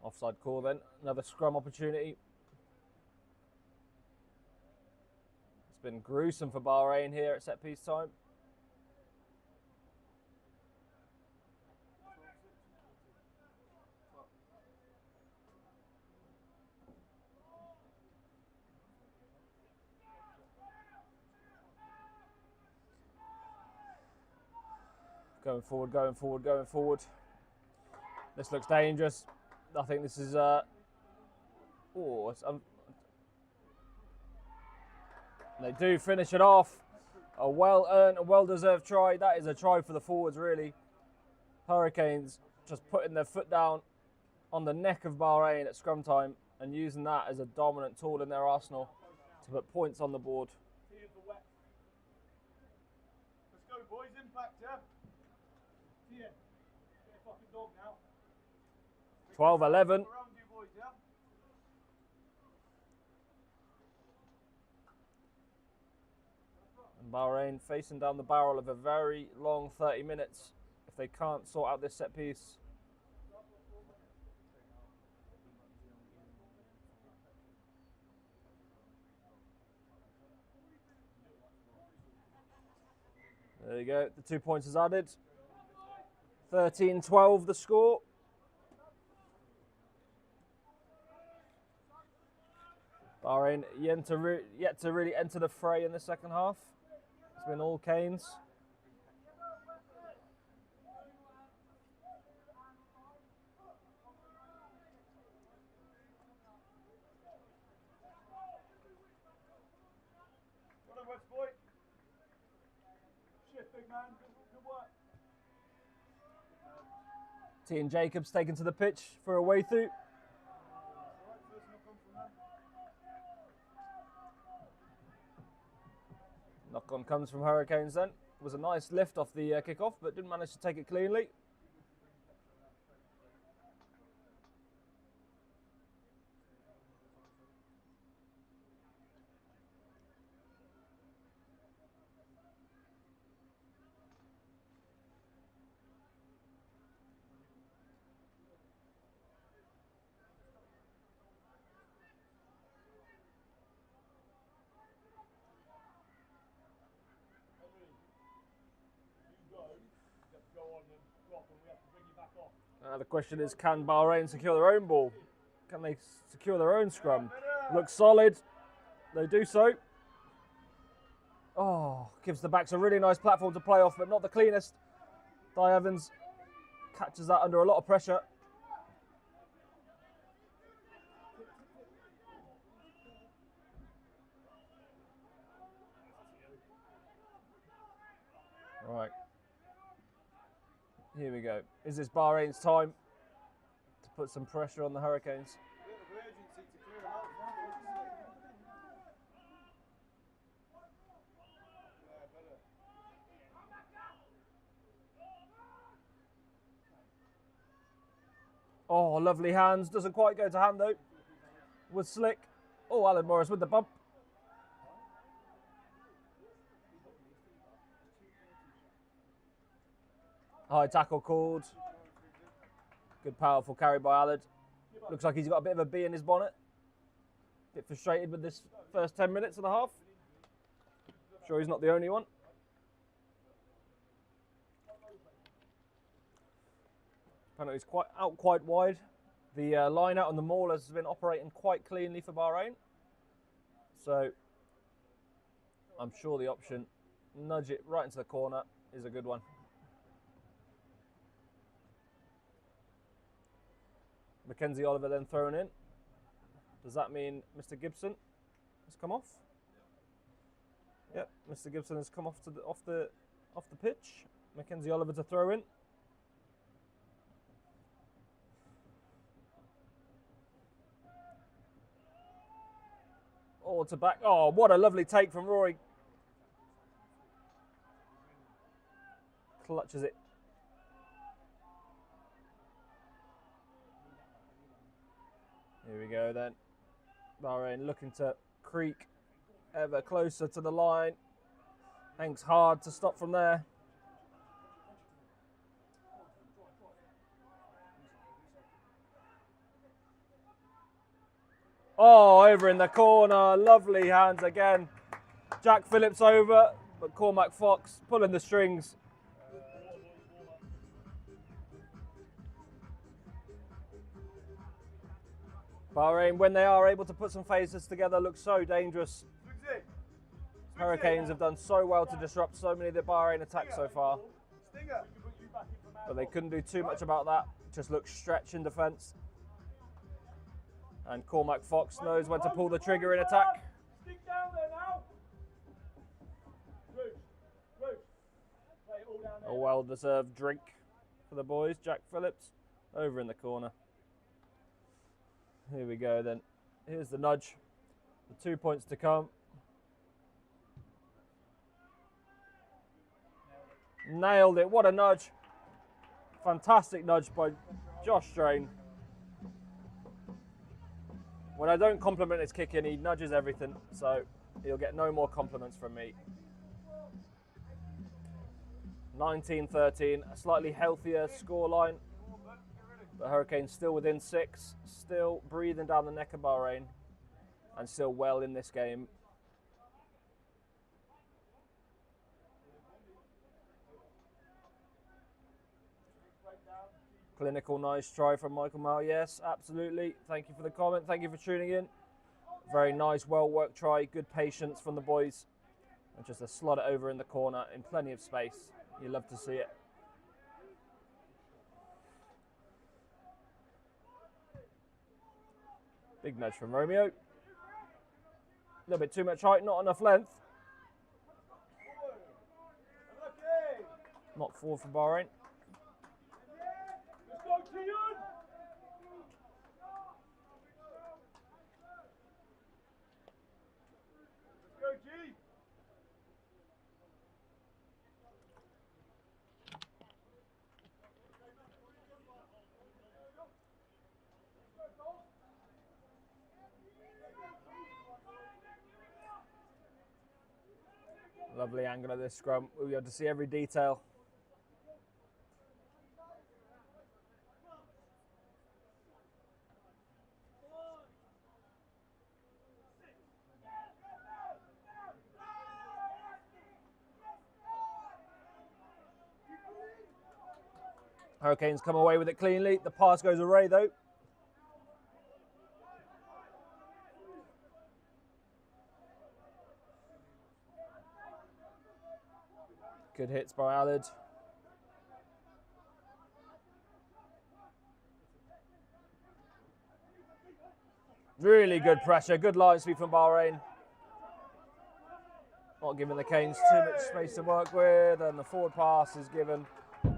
Speaker 1: Offside call then, another scrum opportunity. It's been gruesome for Bahrain here at set piece time. Going forward, going forward, going forward. This looks dangerous. I think this is they do finish it off. A well-earned, a well-deserved try. That is a try for the forwards, really. Hurricanes just putting their foot down on the neck of Bahrain at scrum time and using that as a dominant tool in their arsenal to put points on the board.
Speaker 2: Let's go, boys. Impact, yeah? Yeah. Get a fucking dog now.
Speaker 1: 12-11.
Speaker 2: Around you, boys, yeah?
Speaker 1: And Bahrain facing down the barrel of a very long 30 minutes if they can't sort out this set piece. There you go, the 2 points is added. 13-12 the score. Bahrain yet to really enter the fray in the second half. It's been all Canes.
Speaker 2: Well done, West boy. Shit, big man. Good work.
Speaker 1: T and Jacobs taken to the pitch for a way through. Knock on comes from Hurricanes then. Was a nice lift off the kick-off, but didn't manage to take it cleanly. The question is, can Bahrain secure their own ball? Can they secure their own scrum? Looks solid. They do so. Oh, gives the backs a really nice platform to play off, but not the cleanest. Di Evans catches that under a lot of pressure. Right. Here we go. Is this Bahrain's time to put some pressure on the Hurricanes? Oh, lovely hands. Doesn't quite go to hand though. Was slick. Oh, Alan Morris with the bump. High tackle called. Good powerful carry by Allard. Looks like he's got a bit of a bee in his bonnet. Bit frustrated with this first 10 minutes of the half. Sure he's not the only one. Penalty's quite wide. The line out on the maul has been operating quite cleanly for Bahrain. So I'm sure the option, nudge it right into the corner, is a good one. Mackenzie Oliver then thrown in. Does that mean Mr. Gibson has come off? Yep, Mr. Gibson has come off to off the pitch. Mackenzie Oliver to throw in. Oh, to back. Oh, what a lovely take from Rory. Clutches it. Here we go then. Bahrain looking to creak ever closer to the line. Hanks hard to stop from there. Oh, over in the corner. Lovely hands again. Jack Phillips over, but Cormac Fox pulling the strings. Bahrain, when they are able to put some phases together, look so dangerous. Hurricanes have done so well to disrupt so many of the Bahrain attacks so far. But they couldn't do too much about that. Just look stretched in defence. And Cormac Fox knows when to pull the trigger in attack. A well-deserved drink for the boys. Jack Phillips over in the corner. Here we go then. Here's the nudge. The 2 points to come. Nailed it. What a nudge. Fantastic nudge by Josh Strain. When I don't compliment his kicking, he nudges everything. So he'll get no more compliments from me. 19-13, a slightly healthier scoreline. The Hurricanes still within 6, still breathing down the neck of Bahrain, and still well in this game. Clinical, nice try from Michael Mile. Yes, absolutely. Thank you for the comment. Thank you for tuning in. Very nice, well-worked try. Good patience from the boys. And just a slot it over in the corner in plenty of space. You love to see it. Big nudge from Romeo. A little bit too much height, not enough length. Knock forward for Bahrain. Lovely angle of this scrum. We'll be able to see every detail. Hurricanes come away with it cleanly. The pass goes away though. Good hits by Allard. Really good pressure, good line speed from Bahrain. Not giving the Canes too much space to work with, and the forward pass is given.
Speaker 2: That's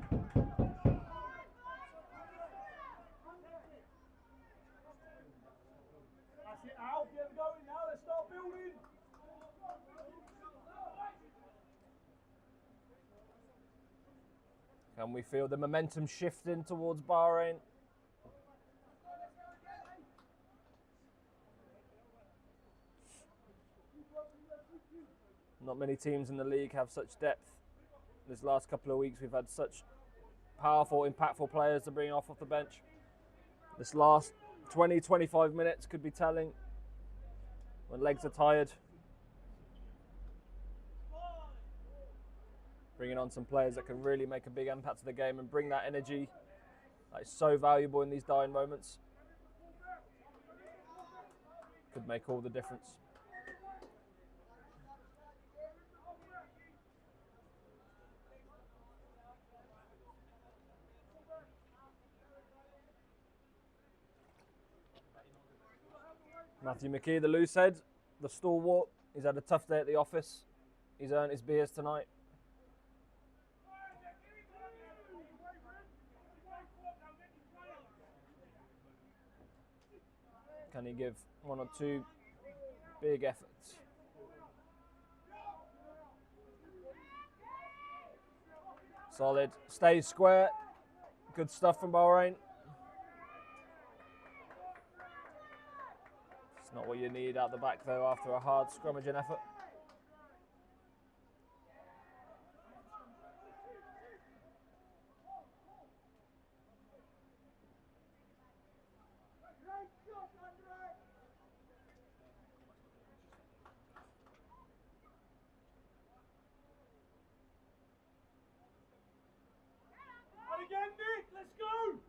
Speaker 2: it, Al. Get them going now. Let's start building.
Speaker 1: Can we feel the momentum shifting towards Bahrain? Not many teams in the league have such depth. This last couple of weeks we've had such powerful, impactful players to bring off the bench. This last 20-25 minutes could be telling when legs are tired. Bringing on some players that can really make a big impact to the game and bring that energy that is so valuable in these dying moments. Could make all the difference. Matthew McKee, the loose head, the stalwart. He's had a tough day at the office. He's earned his beers tonight. Can he give one or two big efforts? Solid. Stays square. Good stuff from Bahrain. It's not what you need out the back though after a hard scrummaging effort.
Speaker 2: Again, Nick. Let's go.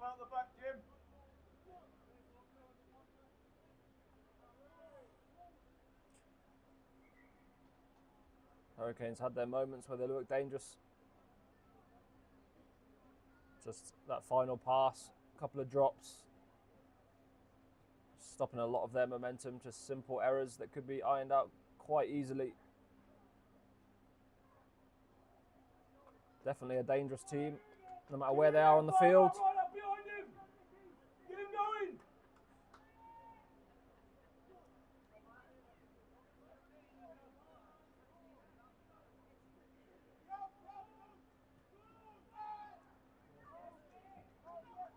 Speaker 2: Out the back, Jim.
Speaker 1: Hurricanes had their moments where they looked dangerous. Just that final pass, a couple of drops, stopping a lot of their momentum, just simple errors that could be ironed out quite easily. Definitely a dangerous team, no matter where they are on the field.
Speaker 2: Right up behind him. Get him going.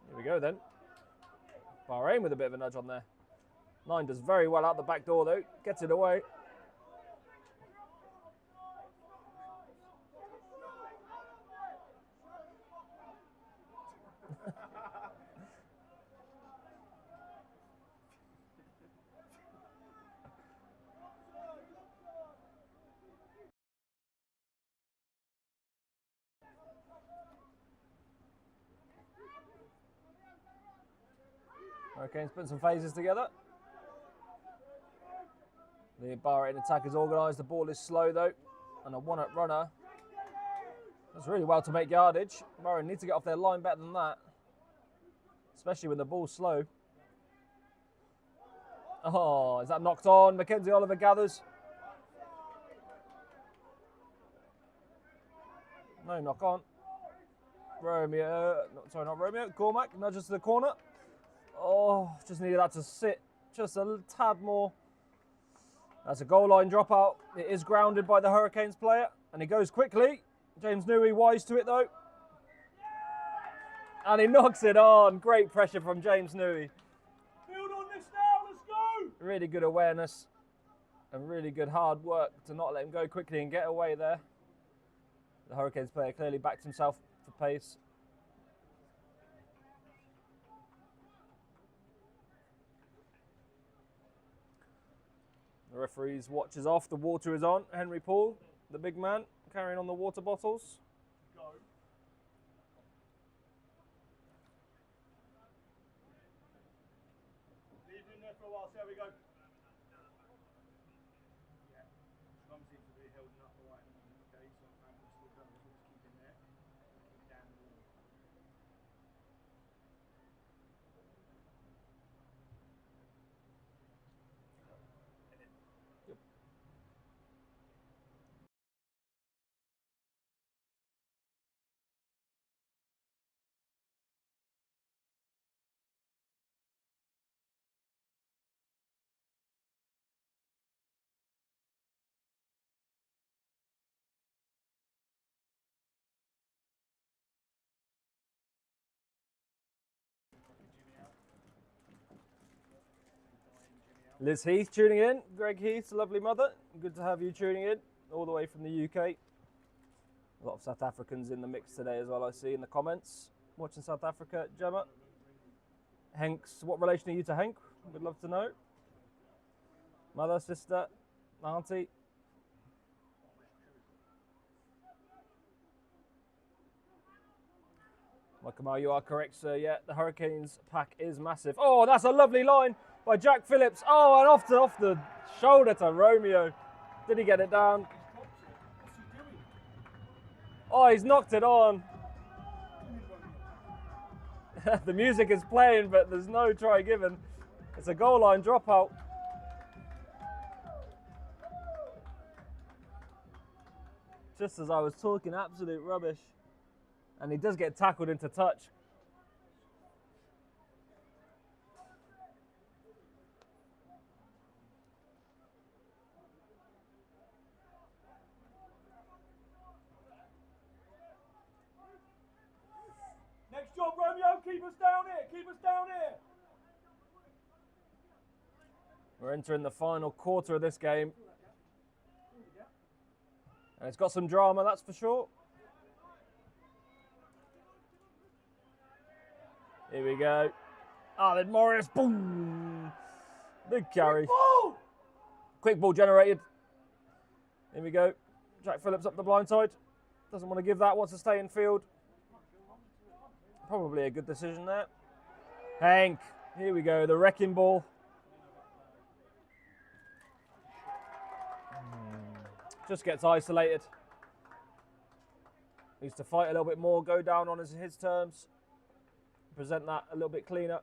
Speaker 1: Here we go then. Bahrain with a bit of a nudge on there. 9 does very well out the back door though, gets it away. Hurricanes putting some phases together. The Bahrain attack is organised. The ball is slow though, and a one-up runner. That's really well to make yardage. Bahrain need to get off their line better than that, especially when the ball's slow. Oh, is that knocked on? Mackenzie Oliver gathers. No knock on. Romeo, not Romeo. Cormac nudges to the corner. Oh, just needed that to sit just a tad more. That's a goal line dropout. It is grounded by the Hurricanes player, and he goes quickly. James Newey wise to it though. And he knocks it on. Great pressure from James Newey.
Speaker 2: Build on this now. Let's go.
Speaker 1: Really good awareness. and really good hard work to not let him go quickly and get away there. The Hurricanes player clearly backed himself for pace. The referee's watch is off, the water is on. Henry Paul, the big man, carrying on the water bottles.
Speaker 2: Go. Leave him in there for a while, see how we go. Yeah. Mum seems to be holding up all right at the moment, okay, so I'm still going to just keep him there. Keep down the wall.
Speaker 1: Liz Heath tuning in. Greg Heath, lovely mother. Good to have you tuning in, all the way from the UK. A lot of South Africans in the mix today as well, I see in the comments. Watching South Africa, Gemma. Hanks, what relation are you to Hank? We'd love to know. Mother, sister, auntie. Michael, you are correct, sir. Yeah, the Hurricanes pack is massive. Oh, that's a lovely line by Jack Phillips. Oh, and off the shoulder to Romeo. Did he get it down? Oh, he's knocked it on. The music is playing, but there's no try given. It's a goal line dropout. Just as I was talking absolute rubbish. And he does get tackled into touch.
Speaker 2: Next job, Romeo, keep us down here, keep us down here.
Speaker 1: We're entering the final quarter of this game. And it's got some drama, that's for sure. Here we go. Arlen Morris, boom! Big carry. Quick ball generated. Here we go. Jack Phillips up the blind side. Doesn't want to give that, wants to stay in field. Probably a good decision there. Hank, here we go, the wrecking ball. Just gets isolated. Needs to fight a little bit more, go down on his terms. Present that a little bit cleaner.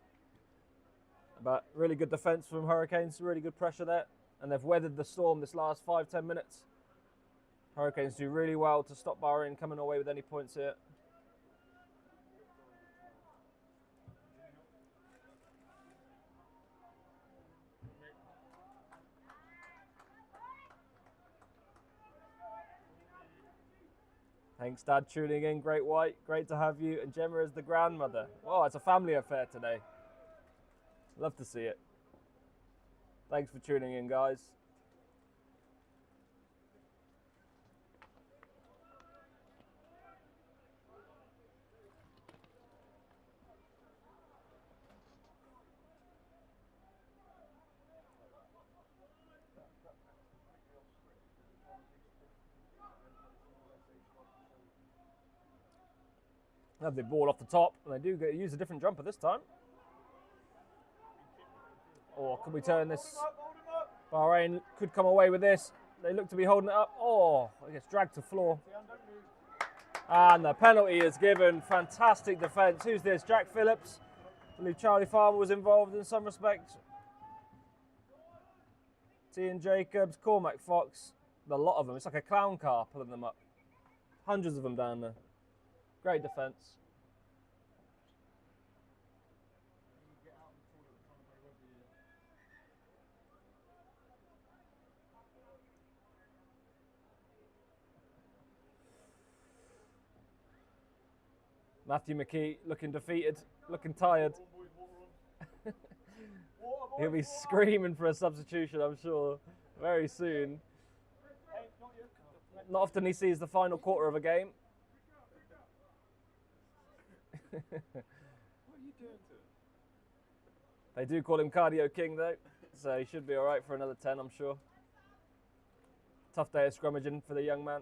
Speaker 1: But really good defence from Hurricanes, really good pressure there. And they've weathered the storm this last 5-10 minutes. Hurricanes do really well to stop Bahrain coming away with any points here. Thanks, Dad, tuning in. Great White, great to have you. And Gemma is the grandmother. Oh, it's a family affair today. Love to see it. Thanks for tuning in, guys. Have the ball off the top, and they do use a different jumper this time. Or can we turn this? Bahrain could come away with this. They look to be holding it up. Oh, it gets dragged to floor. And the penalty is given. Fantastic defence. Who's this? Jack Phillips. I believe Charlie Farmer was involved in some respects. Tian Jacobs, Cormac Fox. A lot of them. It's like a clown car pulling them up. Hundreds of them down there. Great defence. Matthew McKee looking defeated, looking tired. He'll be screaming for a substitution, I'm sure, very soon.
Speaker 2: Hey, not you.
Speaker 1: Not often he sees the final quarter of a game.
Speaker 2: What are you doing to it?
Speaker 1: They do call him Cardio King though, so he should be all right for another 10, I'm sure. Tough day of scrummaging for the young man.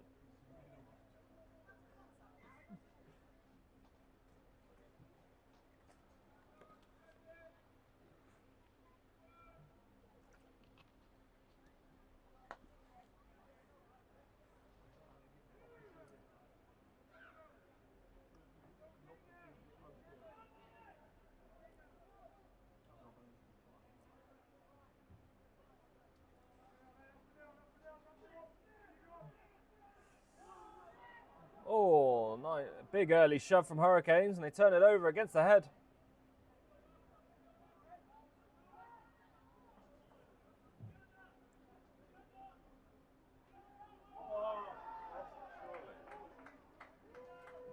Speaker 1: Oh, nice. Big early shove from Hurricanes, and they turn it over against the head.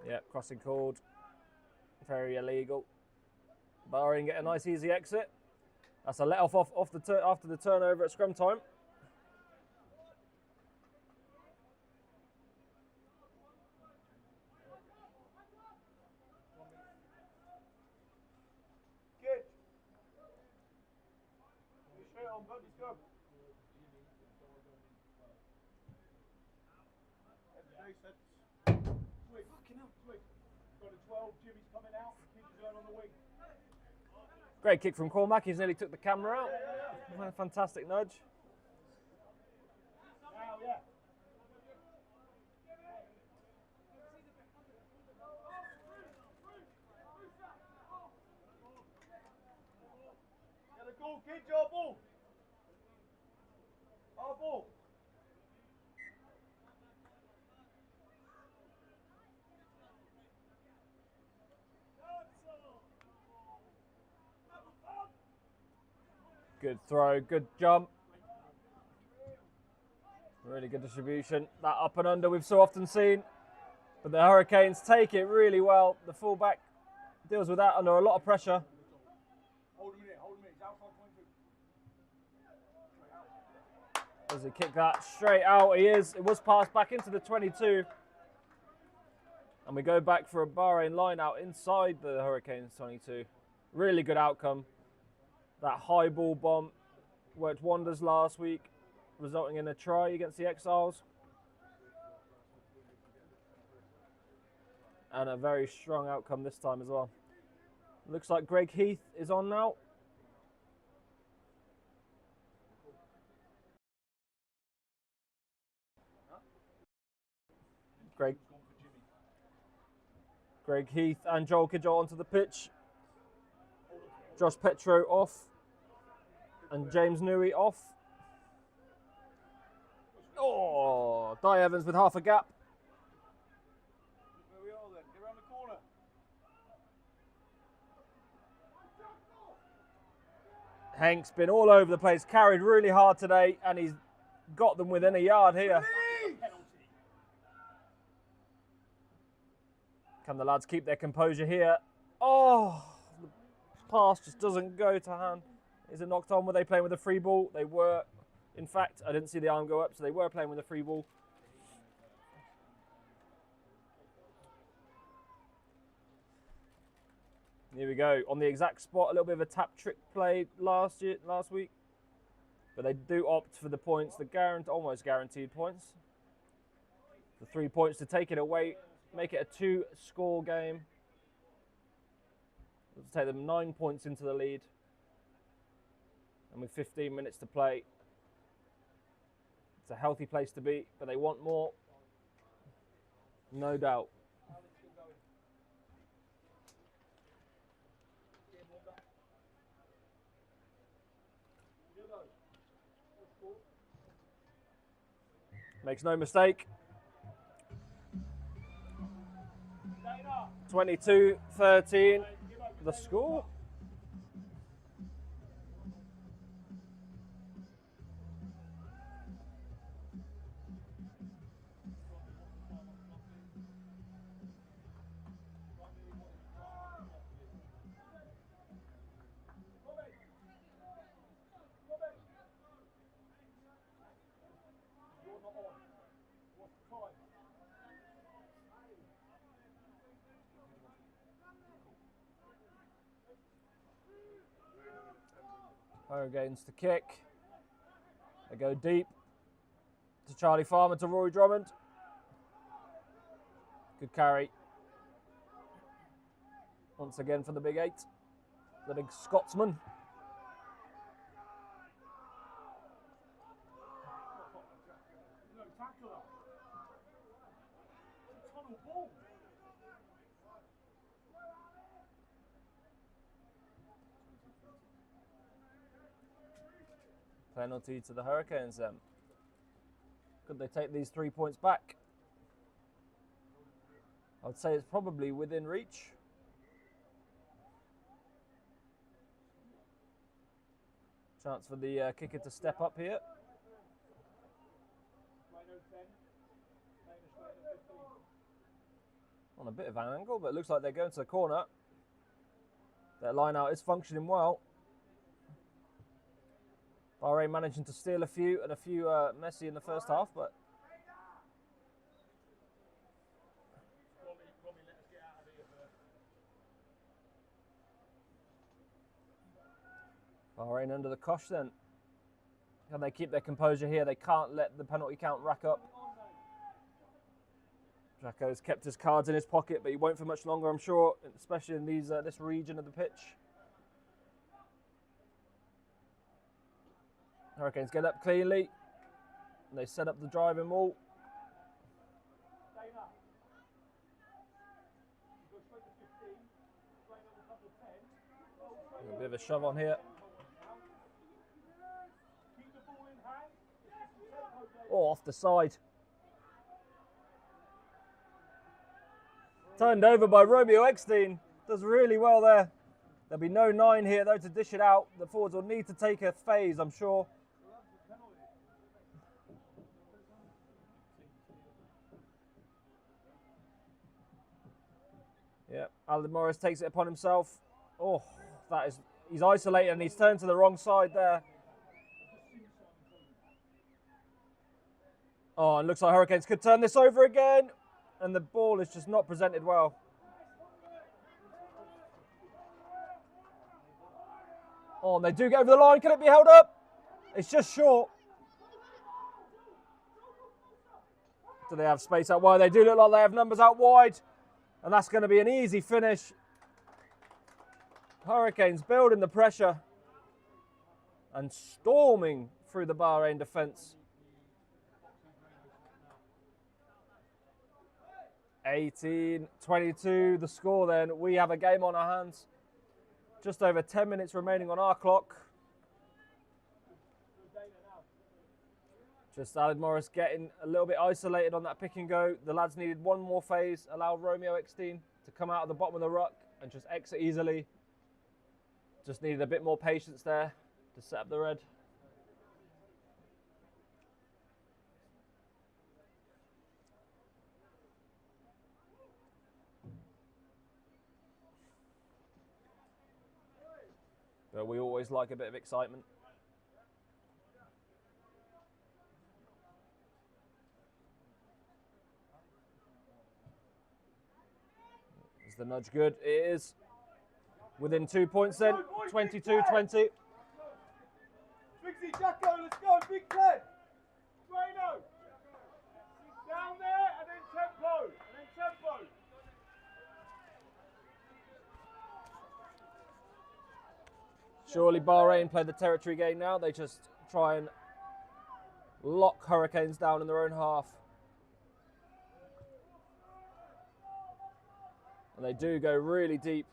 Speaker 1: Yep, crossing called. Very illegal. Bahrain get a nice easy exit. That's a let off after the turnover at scrum time.
Speaker 2: Kid. Put your shirt on, bud. Let's go. Swig. Fucking hell. Swig. Got a 12. Jimmy's coming out. Kids are going on the wing.
Speaker 1: Great kick from Cormac. He's nearly took the camera out. Fantastic nudge.
Speaker 2: Now, yeah. Get a goal, kid. Your ball. Our ball.
Speaker 1: Good throw, good jump. Really good distribution. That up and under we've so often seen. But the Hurricanes take it really well. The fullback deals with that under a lot of pressure.
Speaker 2: Hold him in here. Hold him in. He's outside 22.
Speaker 1: Does he kick that straight out? He is. It was passed back into the 22. And we go back for a Bahrain line out inside the Hurricanes 22. Really good outcome. That high ball bomb worked wonders last week, resulting in a try against the Exiles. And a very strong outcome this time as well. Looks like Greg Heath is on now. Greg Heath and Joel Kidjo onto the pitch. Josh Petro off. And James Newey off. Oh, Di Evans with half a gap.
Speaker 2: Where we are then? Get around the corner.
Speaker 1: Hank's been all over the place, carried really hard today, and he's got them within a yard here. Can the lads keep their composure here? Oh, the pass just doesn't go to hand. Is it knocked on? Were they playing with a free ball? They were. In fact, I didn't see the arm go up, so they were playing with a free ball. Here we go. On the exact spot, a little bit of a tap trick play last week. But they do opt for the points, the almost guaranteed points. The 3 points to take it away, make it a 2-score game. It'll take them 9 points into the lead. And with 15 minutes to play, it's a healthy place to be, but they want more. No doubt. Makes no mistake. 22-13, the score. Hurricanes to kick. They go deep to Charlie Farmer, to Rory Drummond. Good carry. Once again for the big 8, the big Scotsman. Penalty to the Hurricanes then. Could they take these 3 points back? I would say it's probably within reach. Chance for the kicker to step up here. On a bit of an angle, but it looks like they're going to the corner. Their line out is functioning well. Bahrain managing to steal a few and a few messy in the first half, but Bahrain under the cosh then. Can they keep their composure here? They can't let the penalty count rack up. Jacko's kept his cards in his pocket, but he won't for much longer, I'm sure, especially in these this region of the pitch. Hurricanes get up cleanly. And they set up the driving wall. A bit of a shove on here. Oh, off the side. Turned over by Romeo Eckstein. Does really well there. There'll be no 9 here though to dish it out. The forwards will need to take a phase, I'm sure. Yeah, Alan Morris takes it upon himself. Oh, he's isolated and he's turned to the wrong side there. Oh, and looks like Hurricanes could turn this over again. And the ball is just not presented well. Oh, and they do get over the line. Can it be held up? It's just short. Do they have space out wide? They do look like they have numbers out wide. And that's going to be an easy finish. Hurricanes building the pressure and storming through the Bahrain defence. 18-22 the score then. We have a game on our hands. Just over 10 minutes remaining on our clock. Just Aled Morris getting a little bit isolated on that pick and go. The lads needed one more phase, allow Romeo Eckstein to come out of the bottom of the ruck and just exit easily. Just needed a bit more patience there to set up the red. But we always like a bit of excitement. Is the nudge good? It is. Within 2 points then, 22-20.
Speaker 2: Fixie, Jacko, let's go, big 10. Drano. Down there and then tempo.
Speaker 1: Surely Bahrain play the territory game now. They just try and lock Hurricanes down in their own half. And they do go really deep.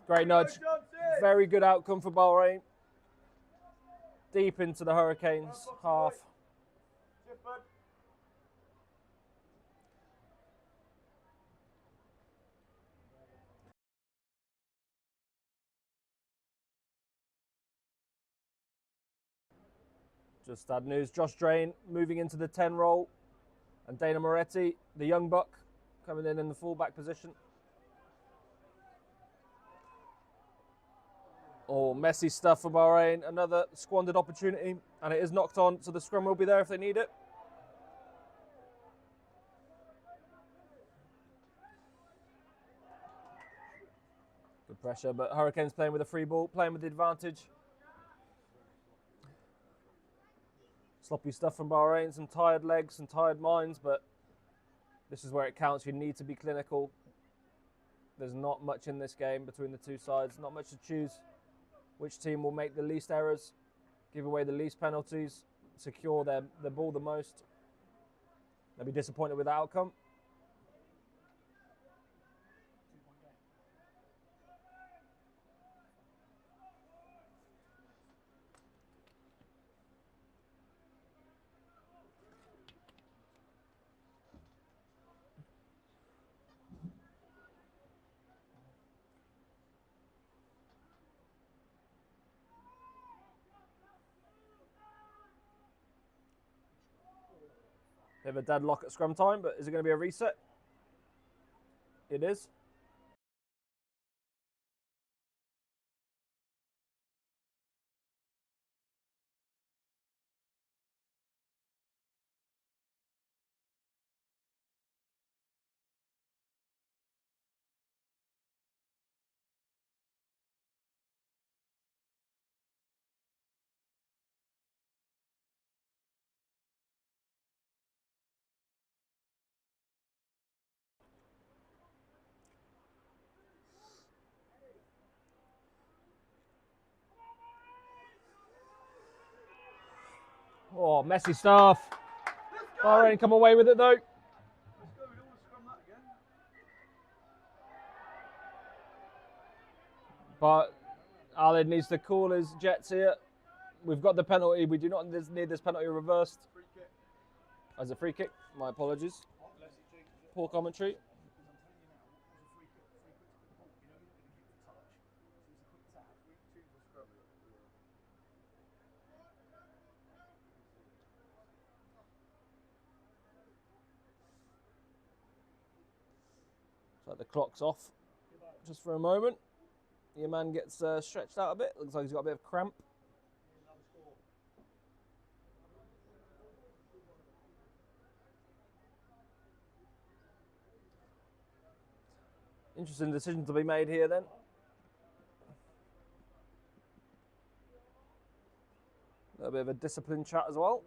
Speaker 1: Great nudge. Very good outcome for Bahrain. Deep into the Hurricanes half. Just sad news. Josh Drain moving into the 10 role. And Dana Moretti, the young buck, coming in the fullback position. Oh, messy stuff for Bahrain. Another squandered opportunity. And it is knocked on, so the scrum will be there if they need it. Pressure, but Hurricanes playing with a free ball, playing with the advantage. Sloppy stuff from Bahrain, some tired legs, some tired minds, but this is where it counts. You need to be clinical. There's not much in this game between the two sides, not much to choose. Which team will make the least errors, give away the least penalties, secure their ball the most. They'll be disappointed with the outcome. They have a deadlock at scrum time, but is it going to be a reset? It is. Oh, messy stuff. Bahrain come away with it though.
Speaker 2: Let's go, we don't want to scrum that again.
Speaker 1: But Alid needs to call his jets here. We've got the penalty. We do not need this penalty reversed.
Speaker 2: Free kick.
Speaker 1: As a free kick. My apologies. Poor commentary. So the clock's off just for a moment. Your man gets stretched out a bit. Looks like he's got a bit of cramp. Interesting decision to be made here then. A little bit of a discipline chat as well.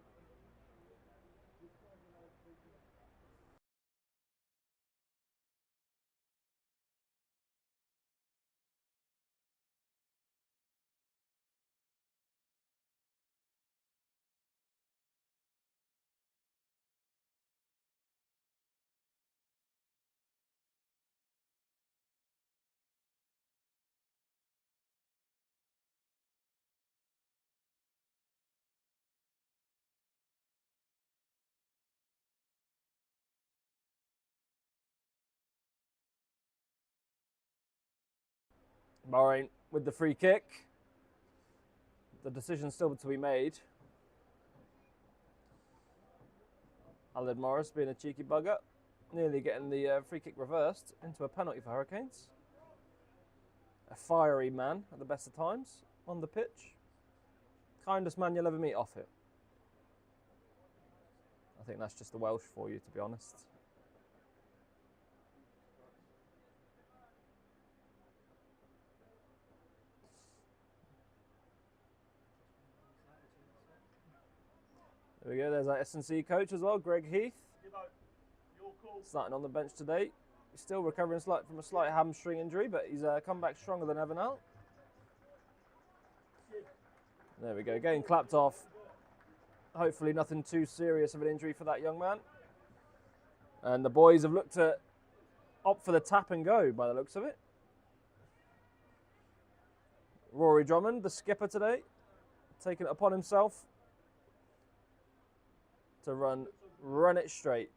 Speaker 1: Bahrain with the free kick. The decision still to be made. Aled Morris being a cheeky bugger, nearly getting the free kick reversed into a penalty for Hurricanes. A fiery man at the best of times on the pitch. Kindest man you'll ever meet off it. I think that's just the Welsh for you, to be honest. There we go, there's our S&C coach as well, Greg Heath. Starting on the bench today. He's still recovering from a slight hamstring injury, but he's come back stronger than ever now. There we go, getting clapped off. Hopefully nothing too serious of an injury for that young man. And the boys have looked to opt for the tap and go by the looks of it. Rory Drummond, the skipper today, taking it upon himself to run it straight.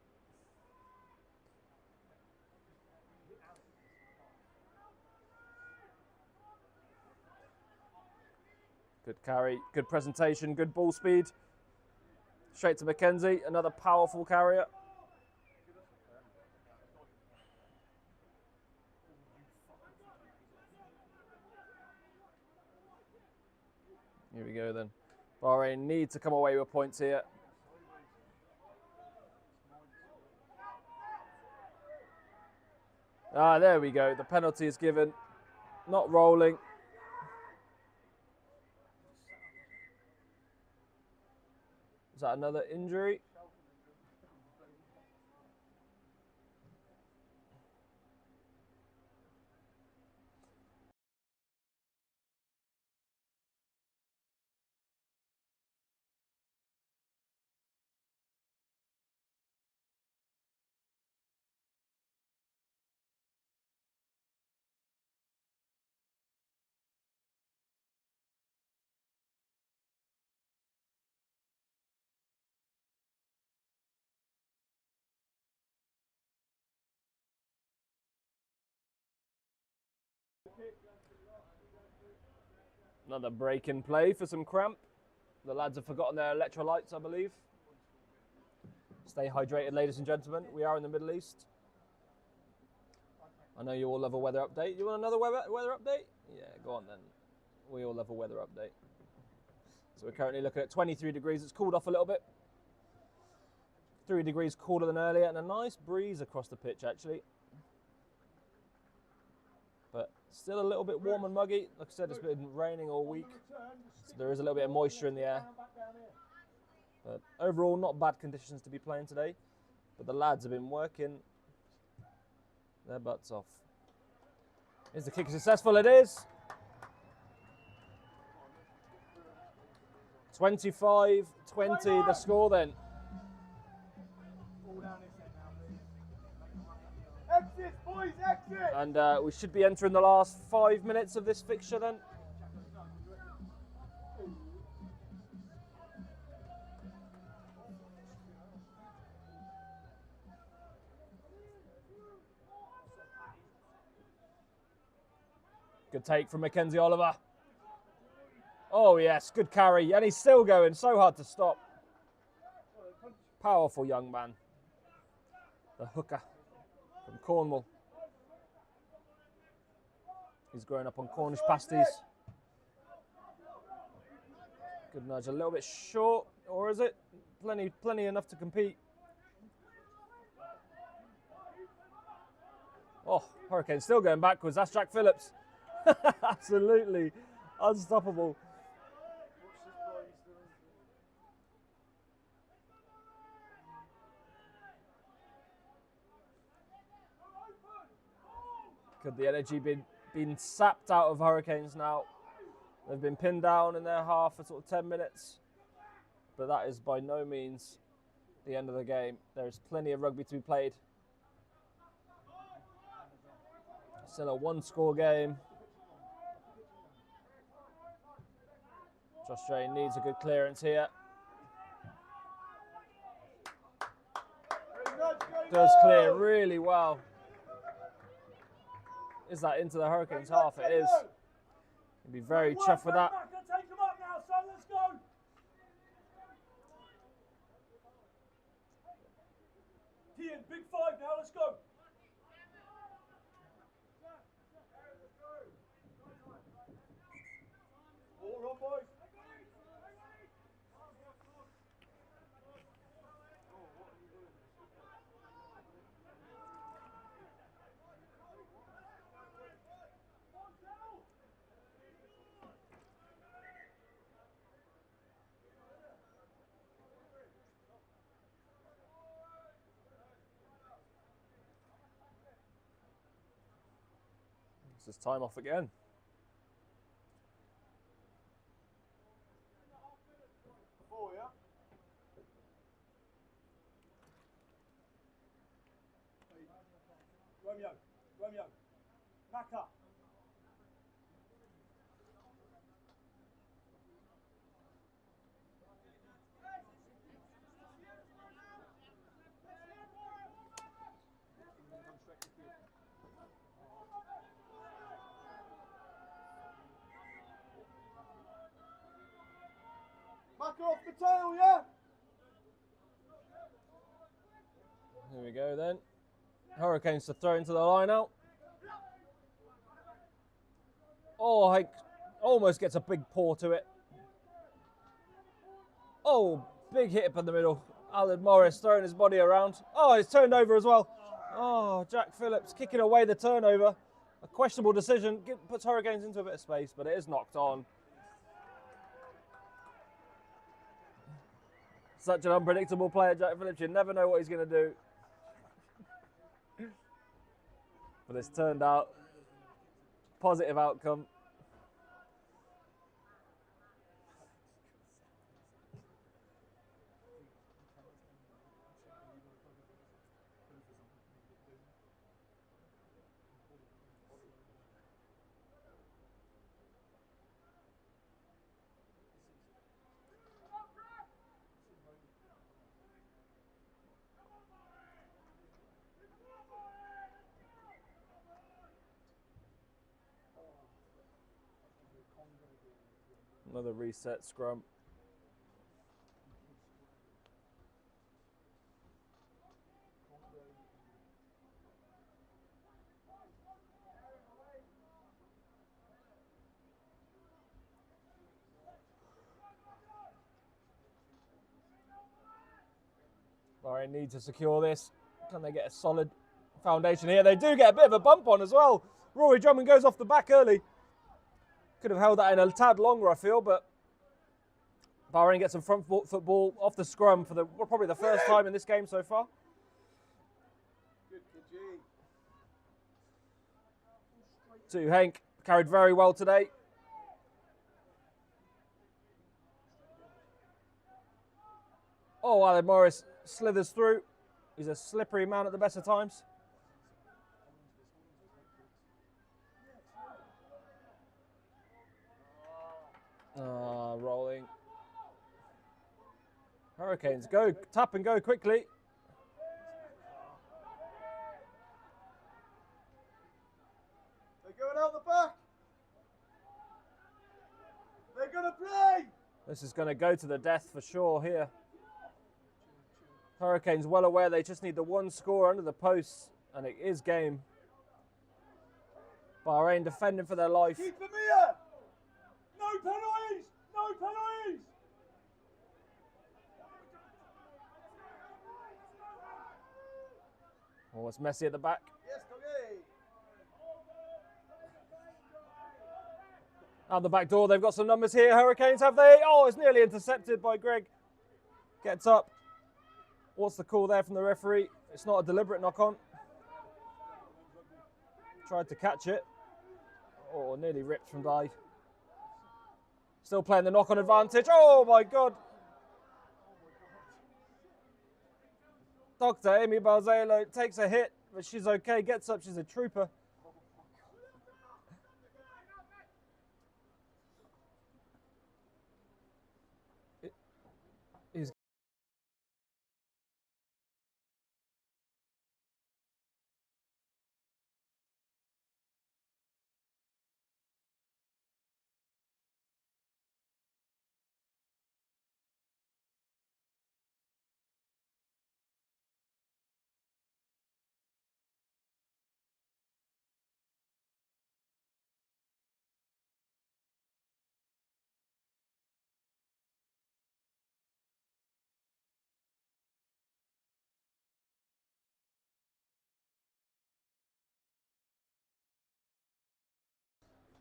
Speaker 1: Good carry, good presentation, good ball speed. Straight to Mackenzie, another powerful carrier. Here we go then. Bahrain need to come away with points here. There we go. The penalty is given. Not rolling. Is that another injury? Another break in play for some cramp. The lads have forgotten their electrolytes, I believe. Stay hydrated, ladies and gentlemen. We are in the Middle East. I know you all love a weather update. You want another weather update? Yeah, go on then. We all love a weather update. So we're currently looking at 23 degrees. It's cooled off a little bit. 3 degrees cooler than earlier, and a nice breeze across the pitch, actually. But still a little bit warm and muggy. Like I said, it's been raining all week, so there is a little bit of moisture in the air. But overall, not bad conditions to be playing today. But the lads have been working their butts off. Is the kick successful? It is. 25-20 the score then.
Speaker 2: Exit, boys, exit!
Speaker 1: And we should be entering the last 5 minutes of this fixture then. Good take from Mackenzie Oliver. Oh yes, good carry, and he's still going, so hard to stop. Powerful young man. The hooker from Cornwall. He's growing up on Cornish pasties. Good nudge, a little bit short, or is it? Plenty enough to compete. Oh, Hurricane still going backwards. That's Jack Phillips. Absolutely unstoppable. Could the energy been sapped out of Hurricanes now? They've been pinned down in their half for sort of 10 minutes. But that is by no means the end of the game. There's plenty of rugby to be played. Still a one-score game. Josh Drain needs a good clearance here. Does clear really well. Is that into the Hurricanes half? It is. He'd be very chuffed with that.
Speaker 2: Take them up now, son. Let's go. Ian, big five now. Let's go. All on, boys.
Speaker 1: This is time off again.
Speaker 2: Four, yeah? Romeo. Maka. Maka off the tail, yeah?
Speaker 1: Here we go then. Hurricanes to throw into the line out. Oh, Hank almost gets a big paw to it. Oh, big hit up in the middle. Alan Morris throwing his body around. Oh, it's turned over as well. Oh, Jack Phillips kicking away the turnover. A questionable decision. Puts Hurricanes into a bit of space, but it is knocked on. Such an unpredictable player, Jack Phillips. You never know what he's going to do. But it's turned out positive outcome. Another reset scrum. Bahrain need to secure this. Can they get a solid foundation here? They do get a bit of a bump on as well. Rory Drummond goes off the back early. Could have held that in a tad longer, I feel, but Bahrain gets some front football off the scrum for probably the first time in this game so far. To Henk, carried very well today. Oh, Alan Morris slithers through. He's a slippery man at the best of times. Rolling. Hurricanes go, tap and go quickly.
Speaker 2: They're going out the back. They're going to play.
Speaker 1: This is going to go to the death for sure here. Hurricanes well aware they just need the one score under the posts, and it is game. Bahrain defending for their life.
Speaker 2: Keep them here. No penalties. No penalties.
Speaker 1: Oh, it's Messi at the back.
Speaker 2: Yes, okay.
Speaker 1: Out the back door, they've got some numbers here. Hurricanes, have they? Oh, it's nearly intercepted by Greg. Gets up. What's the call there from the referee? It's not a deliberate knock-on. Tried to catch it. Oh, nearly ripped from dive. Still playing the knock-on advantage. Oh, my God. Dr. Amy Balzelo takes a hit, but she's okay. Gets up. She's a trooper. He's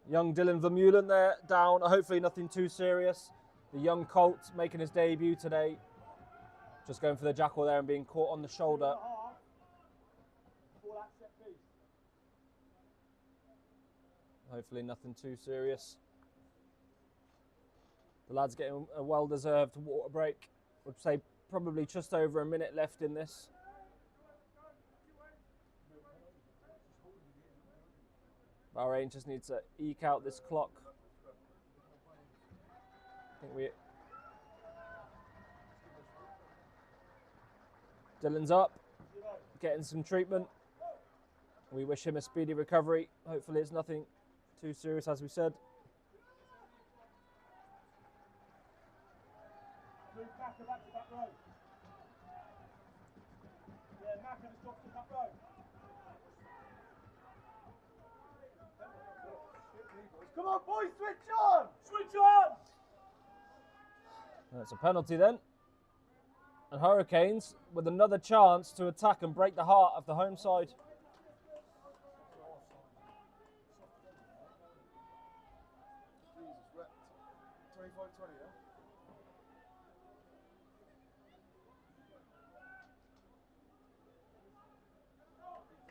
Speaker 1: young Dylan Vermeulen there, down. Hopefully nothing too serious. The young Colt making his debut today. Just going for the jackal there and being caught on the shoulder. Hopefully nothing too serious. The lad's getting a well-deserved water break. Would say probably just over a minute left in this. Bahrain just needs to eke out this clock. Dylan's up, getting some treatment. We wish him a speedy recovery. Hopefully it's nothing too serious, as we said.
Speaker 2: Come on, boys, switch on! Switch on!
Speaker 1: That's a penalty then. And Hurricanes with another chance to attack and break the heart of the home side.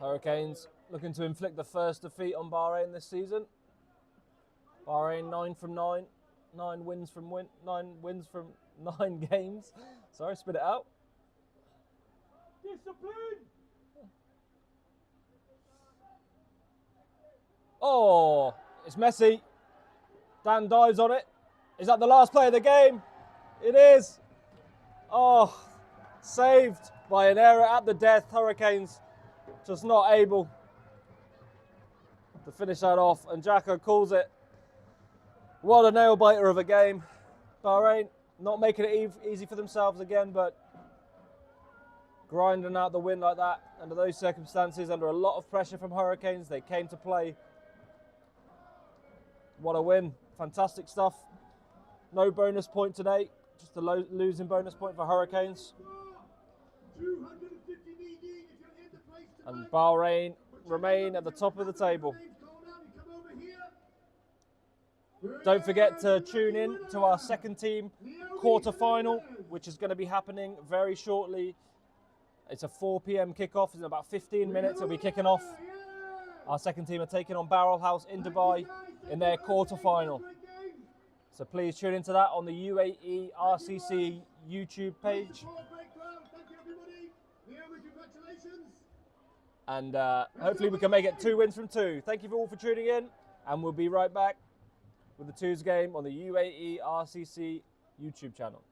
Speaker 1: Hurricanes looking to inflict the first defeat on Bahrain this season. Bahrain 9 from 9, 9 wins from 9 games. Sorry, spit it out.
Speaker 2: Discipline!
Speaker 1: Oh, it's messy. Dan dives on it. Is that the last play of the game? It is. Oh, saved by an error at the death. Hurricanes just not able to finish that off, and Jacko calls it. What a nail biter of a game. Bahrain not making it easy for themselves again, but grinding out the win like that under those circumstances, under a lot of pressure from Hurricanes. They came to play. What a win. Fantastic stuff. No bonus point today, just a losing bonus point for Hurricanes. And Bahrain remain at the top of the table. Don't forget to tune in to our second team quarter-final, which is going to be happening very shortly. It's a 4 p.m. kickoff. In about 15 minutes, it'll be kicking off. Our second team are taking on Barrel House in Dubai in their quarter-final. So please tune into that on the UAE RCC YouTube page. And hopefully we can make it 2 wins from 2. Thank you all for tuning in, and we'll be right back with the 2s game on the UAE RCC YouTube channel.